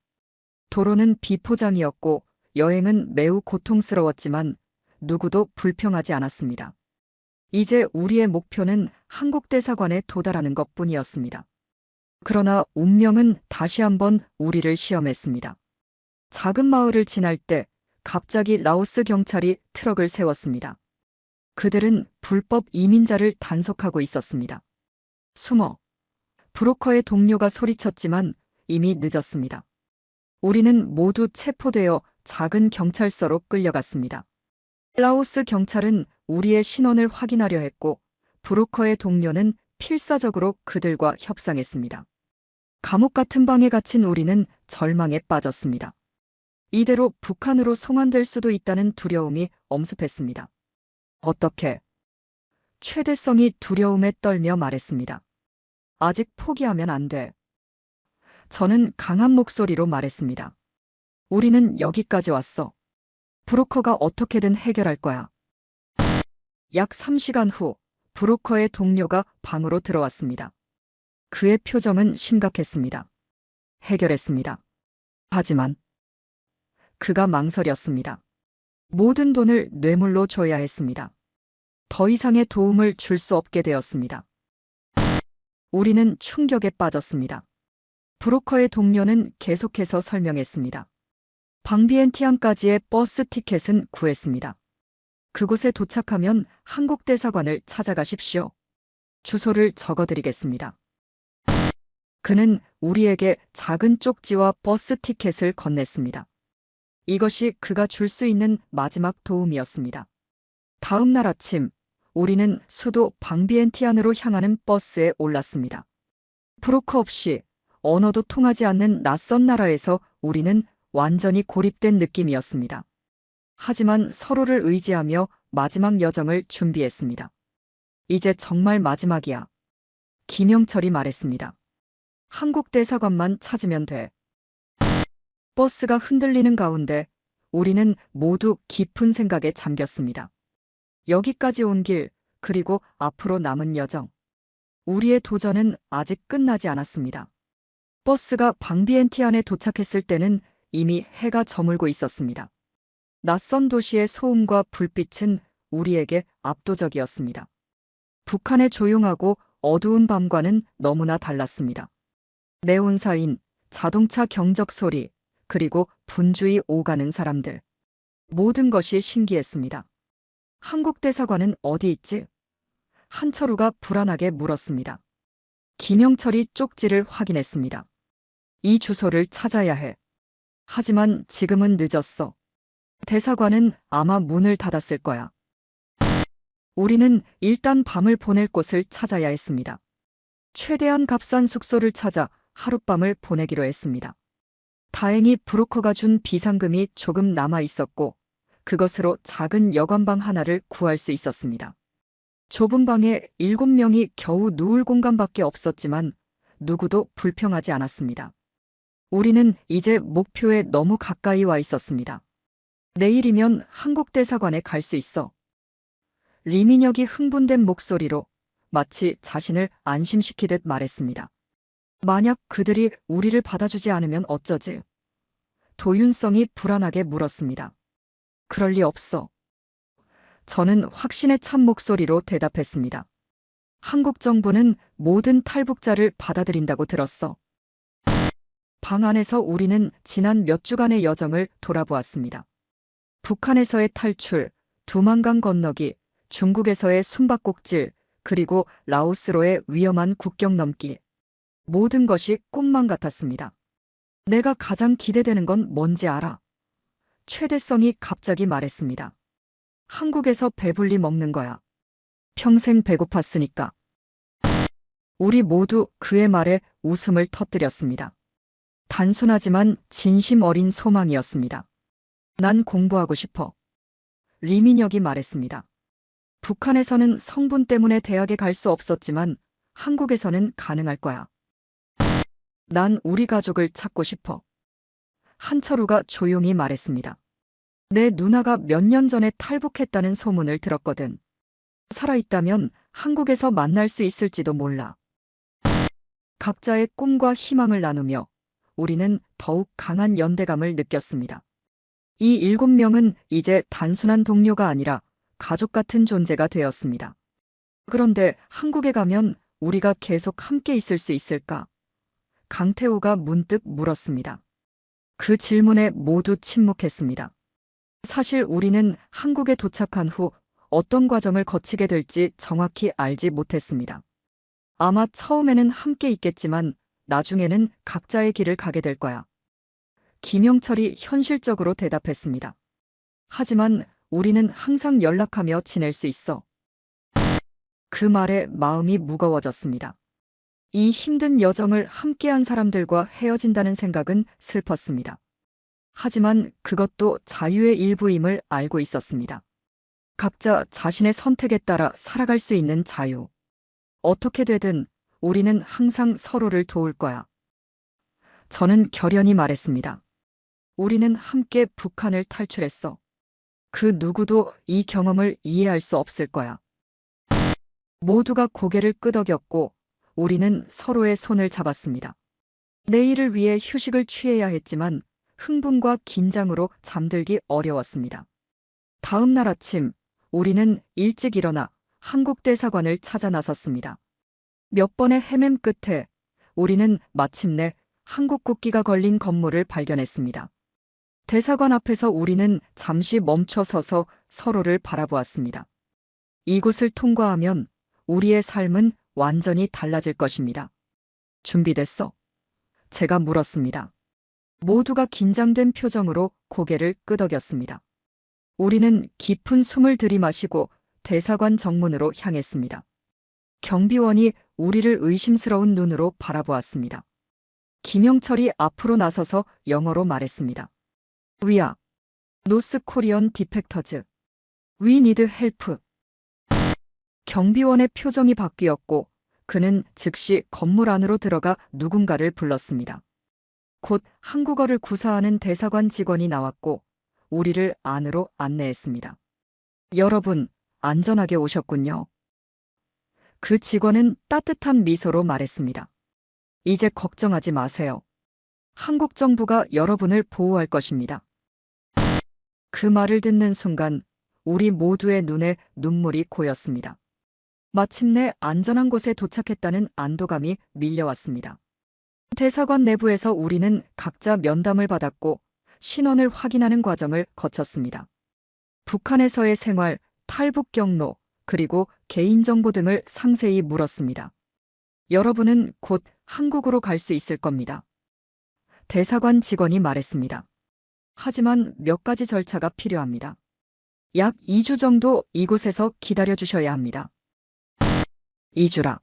도로는 비포장이었고 여행은 매우 고통스러웠지만 누구도 불평하지 않았습니다. 이제 우리의 목표는 한국 대사관에 도달하는 것뿐이었습니다. 그러나 운명은 다시 한번 우리를 시험했습니다. 작은 마을을 지날 때 갑자기 라오스 경찰이 트럭을 세웠습니다. 그들은 불법 이민자를 단속하고 있었습니다. 숨어. 브로커의 동료가 소리쳤지만 이미 늦었습니다. 우리는 모두 체포되어 작은 경찰서로 끌려갔습니다. 라오스 경찰은 우리의 신원을 확인하려 했고 브로커의 동료는 필사적으로 그들과 협상했습니다. 감옥 같은 방에 갇힌 우리는 절망에 빠졌습니다. 이대로 북한으로 송환될 수도 있다는 두려움이 엄습했습니다. 어떻게? 최대성이 두려움에 떨며 말했습니다. 아직 포기하면 안 돼. 저는 강한 목소리로 말했습니다. 우리는 여기까지 왔어. 브로커가 어떻게든 해결할 거야. 약 3시간 후 브로커의 동료가 방으로 들어왔습니다. 그의 표정은 심각했습니다. 해결했습니다. 하지만 그가 망설였습니다. 모든 돈을 뇌물로 줘야 했습니다. 더 이상의 도움을 줄 수 없게 되었습니다. 우리는 충격에 빠졌습니다. 브로커의 동료는 계속해서 설명했습니다. 방비엔티안까지의 버스 티켓은 구했습니다. 그곳에 도착하면 한국 대사관을 찾아가십시오. 주소를 적어드리겠습니다. 그는 우리에게 작은 쪽지와 버스 티켓을 건넸습니다. 이것이 그가 줄 수 있는 마지막 도움이었습니다. 다음 날 아침, 우리는 수도 방비엔티안으로 향하는 버스에 올랐습니다. 브로커 없이 언어도 통하지 않는 낯선 나라에서 우리는 완전히 고립된 느낌이었습니다. 하지만 서로를 의지하며 마지막 여정을 준비했습니다. 이제 정말 마지막이야. 김영철이 말했습니다. 한국 대사관만 찾으면 돼. 버스가 흔들리는 가운데 우리는 모두 깊은 생각에 잠겼습니다. 여기까지 온 길, 그리고 앞으로 남은 여정. 우리의 도전은 아직 끝나지 않았습니다. 버스가 방비엔티안에 도착했을 때는 이미 해가 저물고 있었습니다. 낯선 도시의 소음과 불빛은 우리에게 압도적이었습니다. 북한의 조용하고 어두운 밤과는 너무나 달랐습니다. 네온사인, 자동차 경적 소리, 그리고 분주히 오가는 사람들. 모든 것이 신기했습니다. 한국 대사관은 어디 있지? 한철우가 불안하게 물었습니다. 김영철이 쪽지를 확인했습니다. 이 주소를 찾아야 해. 하지만 지금은 늦었어. 대사관은 아마 문을 닫았을 거야. 우리는 일단 밤을 보낼 곳을 찾아야 했습니다. 최대한 값싼 숙소를 찾아 하룻밤을 보내기로 했습니다. 다행히 브로커가 준 비상금이 조금 남아 있었고 그것으로 작은 여관방 하나를 구할 수 있었습니다. 좁은 방에 7명이 겨우 누울 공간밖에 없었지만 누구도 불평하지 않았습니다. 우리는 이제 목표에 너무 가까이 와 있었습니다. 내일이면 한국 대사관에 갈 수 있어. 리민혁이 흥분된 목소리로 마치 자신을 안심시키듯 말했습니다. 만약 그들이 우리를 받아주지 않으면 어쩌지? 도윤성이 불안하게 물었습니다. 그럴 리 없어. 저는 확신에 찬 목소리로 대답했습니다. 한국 정부는 모든 탈북자를 받아들인다고 들었어. 방 안에서 우리는 지난 몇 주간의 여정을 돌아보았습니다. 북한에서의 탈출, 두만강 건너기, 중국에서의 숨바꼭질, 그리고 라오스로의 위험한 국경 넘기. 모든 것이 꿈만 같았습니다. 내가 가장 기대되는 건 뭔지 알아? 최대성이 갑자기 말했습니다. 한국에서 배불리 먹는 거야. 평생 배고팠으니까. 우리 모두 그의 말에 웃음을 터뜨렸습니다. 단순하지만 진심 어린 소망이었습니다. 난 공부하고 싶어. 리민혁이 말했습니다. 북한에서는 성분 때문에 대학에 갈 수 없었지만 한국에서는 가능할 거야. 난 우리 가족을 찾고 싶어. 한철우가 조용히 말했습니다. 내 누나가 몇 년 전에 탈북했다는 소문을 들었거든. 살아있다면 한국에서 만날 수 있을지도 몰라. 각자의 꿈과 희망을 나누며 우리는 더욱 강한 연대감을 느꼈습니다. 이 7명은 이제 단순한 동료가 아니라 가족 같은 존재가 되었습니다. 그런데 한국에 가면 우리가 계속 함께 있을 수 있을까? 강태호가 문득 물었습니다. 그 질문에 모두 침묵했습니다. 사실 우리는 한국에 도착한 후 어떤 과정을 거치게 될지 정확히 알지 못했습니다. 아마 처음에는 함께 있겠지만 나중에는 각자의 길을 가게 될 거야. 김영철이 현실적으로 대답했습니다. 하지만 우리는 항상 연락하며 지낼 수 있어. 그 말에 마음이 무거워졌습니다. 이 힘든 여정을 함께한 사람들과 헤어진다는 생각은 슬펐습니다. 하지만 그것도 자유의 일부임을 알고 있었습니다. 각자 자신의 선택에 따라 살아갈 수 있는 자유. 어떻게 되든 우리는 항상 서로를 도울 거야. 저는 결연히 말했습니다. 우리는 함께 북한을 탈출했어. 그 누구도 이 경험을 이해할 수 없을 거야. 모두가 고개를 끄덕였고 우리는 서로의 손을 잡았습니다. 내일을 위해 휴식을 취해야 했지만 흥분과 긴장으로 잠들기 어려웠습니다. 다음 날 아침 우리는 일찍 일어나 한국 대사관을 찾아 나섰습니다. 몇 번의 헤맴 끝에 우리는 마침내 한국 국기가 걸린 건물을 발견했습니다. 대사관 앞에서 우리는 잠시 멈춰 서서 서로를 바라보았습니다. 이곳을 통과하면 우리의 삶은 완전히 달라질 것입니다. 준비됐어? 제가 물었습니다. 모두가 긴장된 표정으로 고개를 끄덕였습니다. 우리는 깊은 숨을 들이마시고 대사관 정문으로 향했습니다. 경비원이 우리를 의심스러운 눈으로 바라보았습니다. 김영철이 앞으로 나서서 영어로 말했습니다. 위아, 노스 코리언 디펙터즈. We need help. 경비원의 표정이 바뀌었고 그는 즉시 건물 안으로 들어가 누군가를 불렀습니다. 곧 한국어를 구사하는 대사관 직원이 나왔고 우리를 안으로 안내했습니다. 여러분, 안전하게 오셨군요. 그 직원은 따뜻한 미소로 말했습니다. 이제 걱정하지 마세요. 한국 정부가 여러분을 보호할 것입니다. 그 말을 듣는 순간 우리 모두의 눈에 눈물이 고였습니다. 마침내 안전한 곳에 도착했다는 안도감이 밀려왔습니다. 대사관 내부에서 우리는 각자 면담을 받았고 신원을 확인하는 과정을 거쳤습니다. 북한에서의 생활, 탈북 경로, 그리고 개인정보 등을 상세히 물었습니다. 여러분은 곧 한국으로 갈 수 있을 겁니다. 대사관 직원이 말했습니다. 하지만 몇 가지 절차가 필요합니다. 약 2주 정도 이곳에서 기다려 주셔야 합니다. 2주라.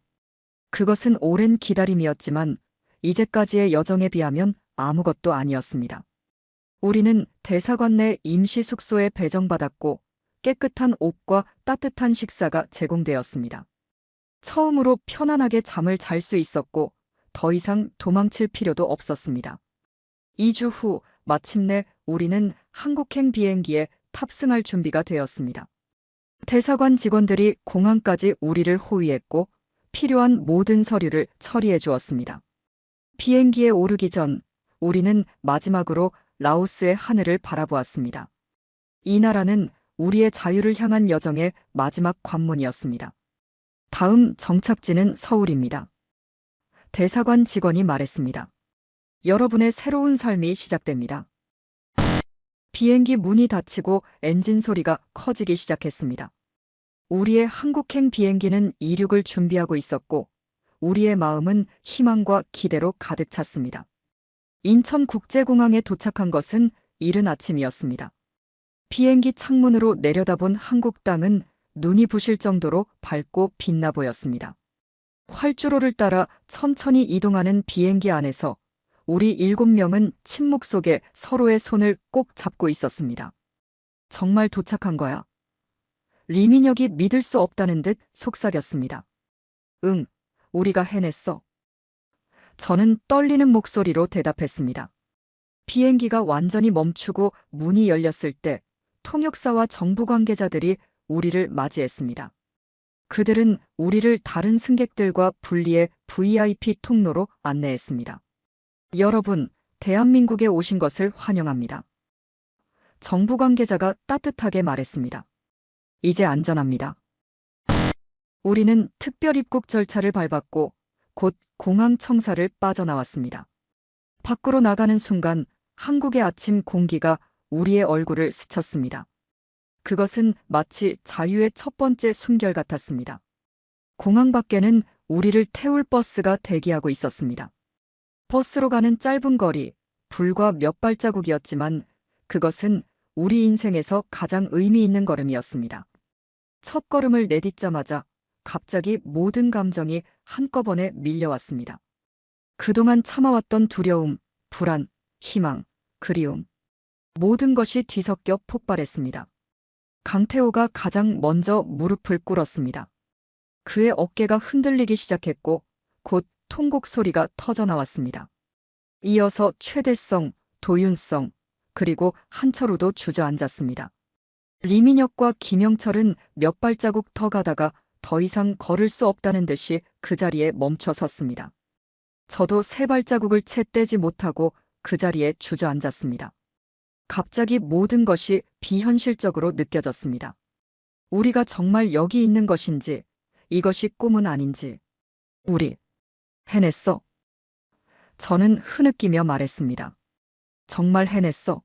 그것은 오랜 기다림이었지만 이제까지의 여정에 비하면 아무것도 아니었습니다. 우리는 대사관 내 임시 숙소에 배정받았고 깨끗한 옷과 따뜻한 식사가 제공되었습니다. 처음으로 편안하게 잠을 잘 수 있었고 더 이상 도망칠 필요도 없었습니다. 2주 후 마침내 우리는 한국행 비행기에 탑승할 준비가 되었습니다. 대사관 직원들이 공항까지 우리를 호위했고 필요한 모든 서류를 처리해 주었습니다. 비행기에 오르기 전 우리는 마지막으로 라오스의 하늘을 바라보았습니다. 이 나라는 우리의 자유를 향한 여정의 마지막 관문이었습니다. 다음 정착지는 서울입니다. 대사관 직원이 말했습니다. 여러분의 새로운 삶이 시작됩니다. 비행기 문이 닫히고 엔진 소리가 커지기 시작했습니다. 우리의 한국행 비행기는 이륙을 준비하고 있었고 우리의 마음은 희망과 기대로 가득 찼습니다. 인천국제공항에 도착한 것은 이른 아침이었습니다. 비행기 창문으로 내려다본 한국 땅은 눈이 부실 정도로 밝고 빛나 보였습니다. 활주로를 따라 천천히 이동하는 비행기 안에서 우리 7명은 침묵 속에 서로의 손을 꼭 잡고 있었습니다. 정말 도착한 거야. 리민혁이 믿을 수 없다는 듯 속삭였습니다. 응, 우리가 해냈어. 저는 떨리는 목소리로 대답했습니다. 비행기가 완전히 멈추고 문이 열렸을 때 통역사와 정부 관계자들이 우리를 맞이했습니다. 그들은 우리를 다른 승객들과 분리해 VIP 통로로 안내했습니다. 여러분, 대한민국에 오신 것을 환영합니다. 정부 관계자가 따뜻하게 말했습니다. 이제 안전합니다. 우리는 특별 입국 절차를 밟았고 곧 공항 청사를 빠져나왔습니다. 밖으로 나가는 순간 한국의 아침 공기가 우리의 얼굴을 스쳤습니다. 그것은 마치 자유의 첫 번째 숨결 같았습니다. 공항 밖에는 우리를 태울 버스가 대기하고 있었습니다. 버스로 가는 짧은 거리, 불과 몇 발자국이었지만 그것은 우리 인생에서 가장 의미 있는 걸음이었습니다. 첫 걸음을 내딛자마자 갑자기 모든 감정이 한꺼번에 밀려왔습니다. 그동안 참아왔던 두려움, 불안, 희망, 그리움. 모든 것이 뒤섞여 폭발했습니다. 강태호가 가장 먼저 무릎을 꿇었습니다. 그의 어깨가 흔들리기 시작했고 곧 통곡 소리가 터져나왔습니다. 이어서 최대성, 도윤성, 그리고 한철우도 주저앉았습니다. 리민혁과 김영철은 몇 발자국 더 가다가 더 이상 걸을 수 없다는 듯이 그 자리에 멈춰 섰습니다. 저도 3발자국을 채 떼지 못하고 그 자리에 주저앉았습니다. 갑자기 모든 것이 비현실적으로 느껴졌습니다. 우리가 정말 여기 있는 것인지, 이것이 꿈은 아닌지. 우리 해냈어. 저는 흐느끼며 말했습니다. 정말 해냈어.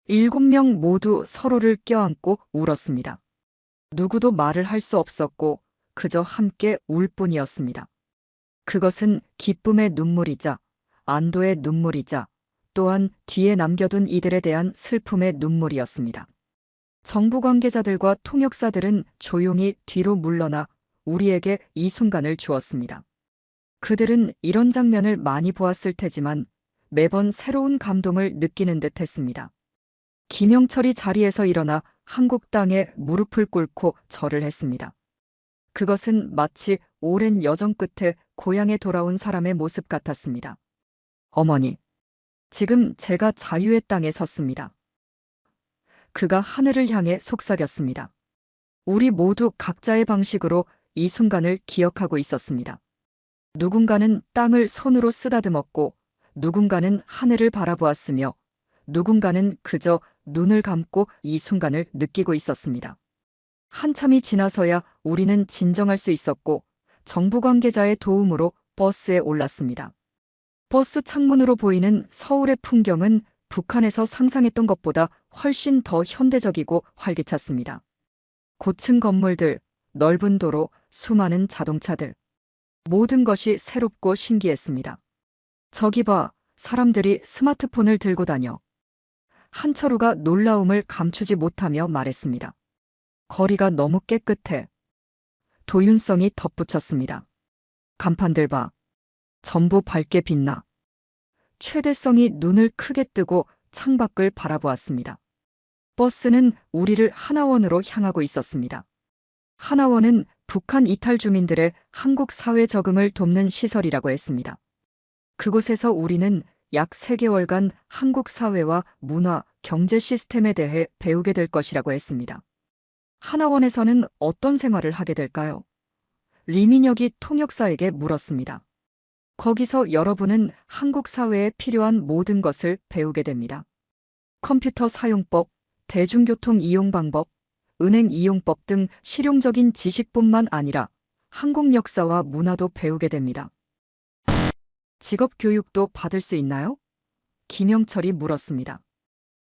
7명 모두 서로를 껴안고 울었습니다. 누구도 말을 할 수 없었고 그저 함께 울 뿐이었습니다. 그것은 기쁨의 눈물이자 안도의 눈물이자 또한 뒤에 남겨둔 이들에 대한 슬픔의 눈물이었습니다. 정부 관계자들과 통역사들은 조용히 뒤로 물러나 우리에게 이 순간을 주었습니다. 그들은 이런 장면을 많이 보았을 테지만 매번 새로운 감동을 느끼는 듯 했습니다. 김영철이 자리에서 일어나 한국 땅에 무릎을 꿇고 절을 했습니다. 그것은 마치 오랜 여정 끝에 고향에 돌아온 사람의 모습 같았습니다. 어머니, 지금 제가 자유의 땅에 섰습니다. 그가 하늘을 향해 속삭였습니다. 우리 모두 각자의 방식으로 이 순간을 기억하고 있었습니다. 누군가는 땅을 손으로 쓰다듬었고 누군가는 하늘을 바라보았으며 누군가는 그저 눈을 감고 이 순간을 느끼고 있었습니다. 한참이 지나서야 우리는 진정할 수 있었고 정부 관계자의 도움으로 버스에 올랐습니다. 버스 창문으로 보이는 서울의 풍경은 북한에서 상상했던 것보다 훨씬 더 현대적이고 활기찼습니다. 고층 건물들, 넓은 도로, 수많은 자동차들. 모든 것이 새롭고 신기했습니다. 저기 봐, 사람들이 스마트폰을 들고 다녀. 한철우가 놀라움을 감추지 못하며 말했습니다. 거리가 너무 깨끗해. 도윤성이 덧붙였습니다. 간판들 봐. 전부 밝게 빛나. 최대성이 눈을 크게 뜨고 창밖을 바라보았습니다. 버스는 우리를 하나원으로 향하고 있었습니다. 하나원은 북한 이탈 주민들의 한국 사회 적응을 돕는 시설이라고 했습니다. 그곳에서 우리는 약 3개월간 한국 사회와 문화, 경제 시스템에 대해 배우게 될 것이라고 했습니다. 하나원에서는 어떤 생활을 하게 될까요? 리민혁이 통역사에게 물었습니다. 거기서 여러분은 한국 사회에 필요한 모든 것을 배우게 됩니다. 컴퓨터 사용법, 대중교통 이용 방법, 은행 이용법 등 실용적인 지식뿐만 아니라 한국 역사와 문화도 배우게 됩니다. 직업 교육도 받을 수 있나요? 김영철이 물었습니다.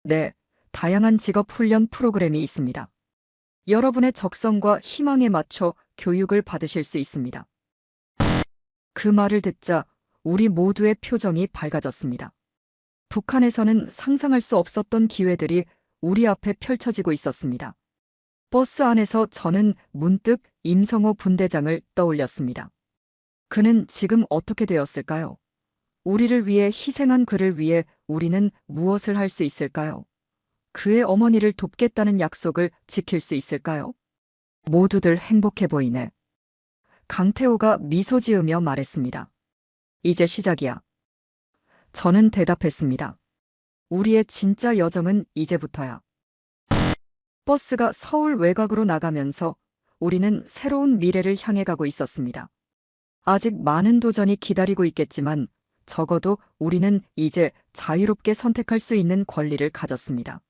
네, 다양한 직업 훈련 프로그램이 있습니다. 여러분의 적성과 희망에 맞춰 교육을 받으실 수 있습니다. 그 말을 듣자 우리 모두의 표정이 밝아졌습니다. 북한에서는 상상할 수 없었던 기회들이 우리 앞에 펼쳐지고 있었습니다. 버스 안에서 저는 문득 임성호 분대장을 떠올렸습니다. 그는 지금 어떻게 되었을까요? 우리를 위해 희생한 그를 위해 우리는 무엇을 할 수 있을까요? 그의 어머니를 돕겠다는 약속을 지킬 수 있을까요? 모두들 행복해 보이네. 강태호가 미소 지으며 말했습니다. 이제 시작이야. 저는 대답했습니다. 우리의 진짜 여정은 이제부터야. 버스가 서울 외곽으로 나가면서 우리는 새로운 미래를 향해 가고 있었습니다. 아직 많은 도전이 기다리고 있겠지만 적어도 우리는 이제 자유롭게 선택할 수 있는 권리를 가졌습니다.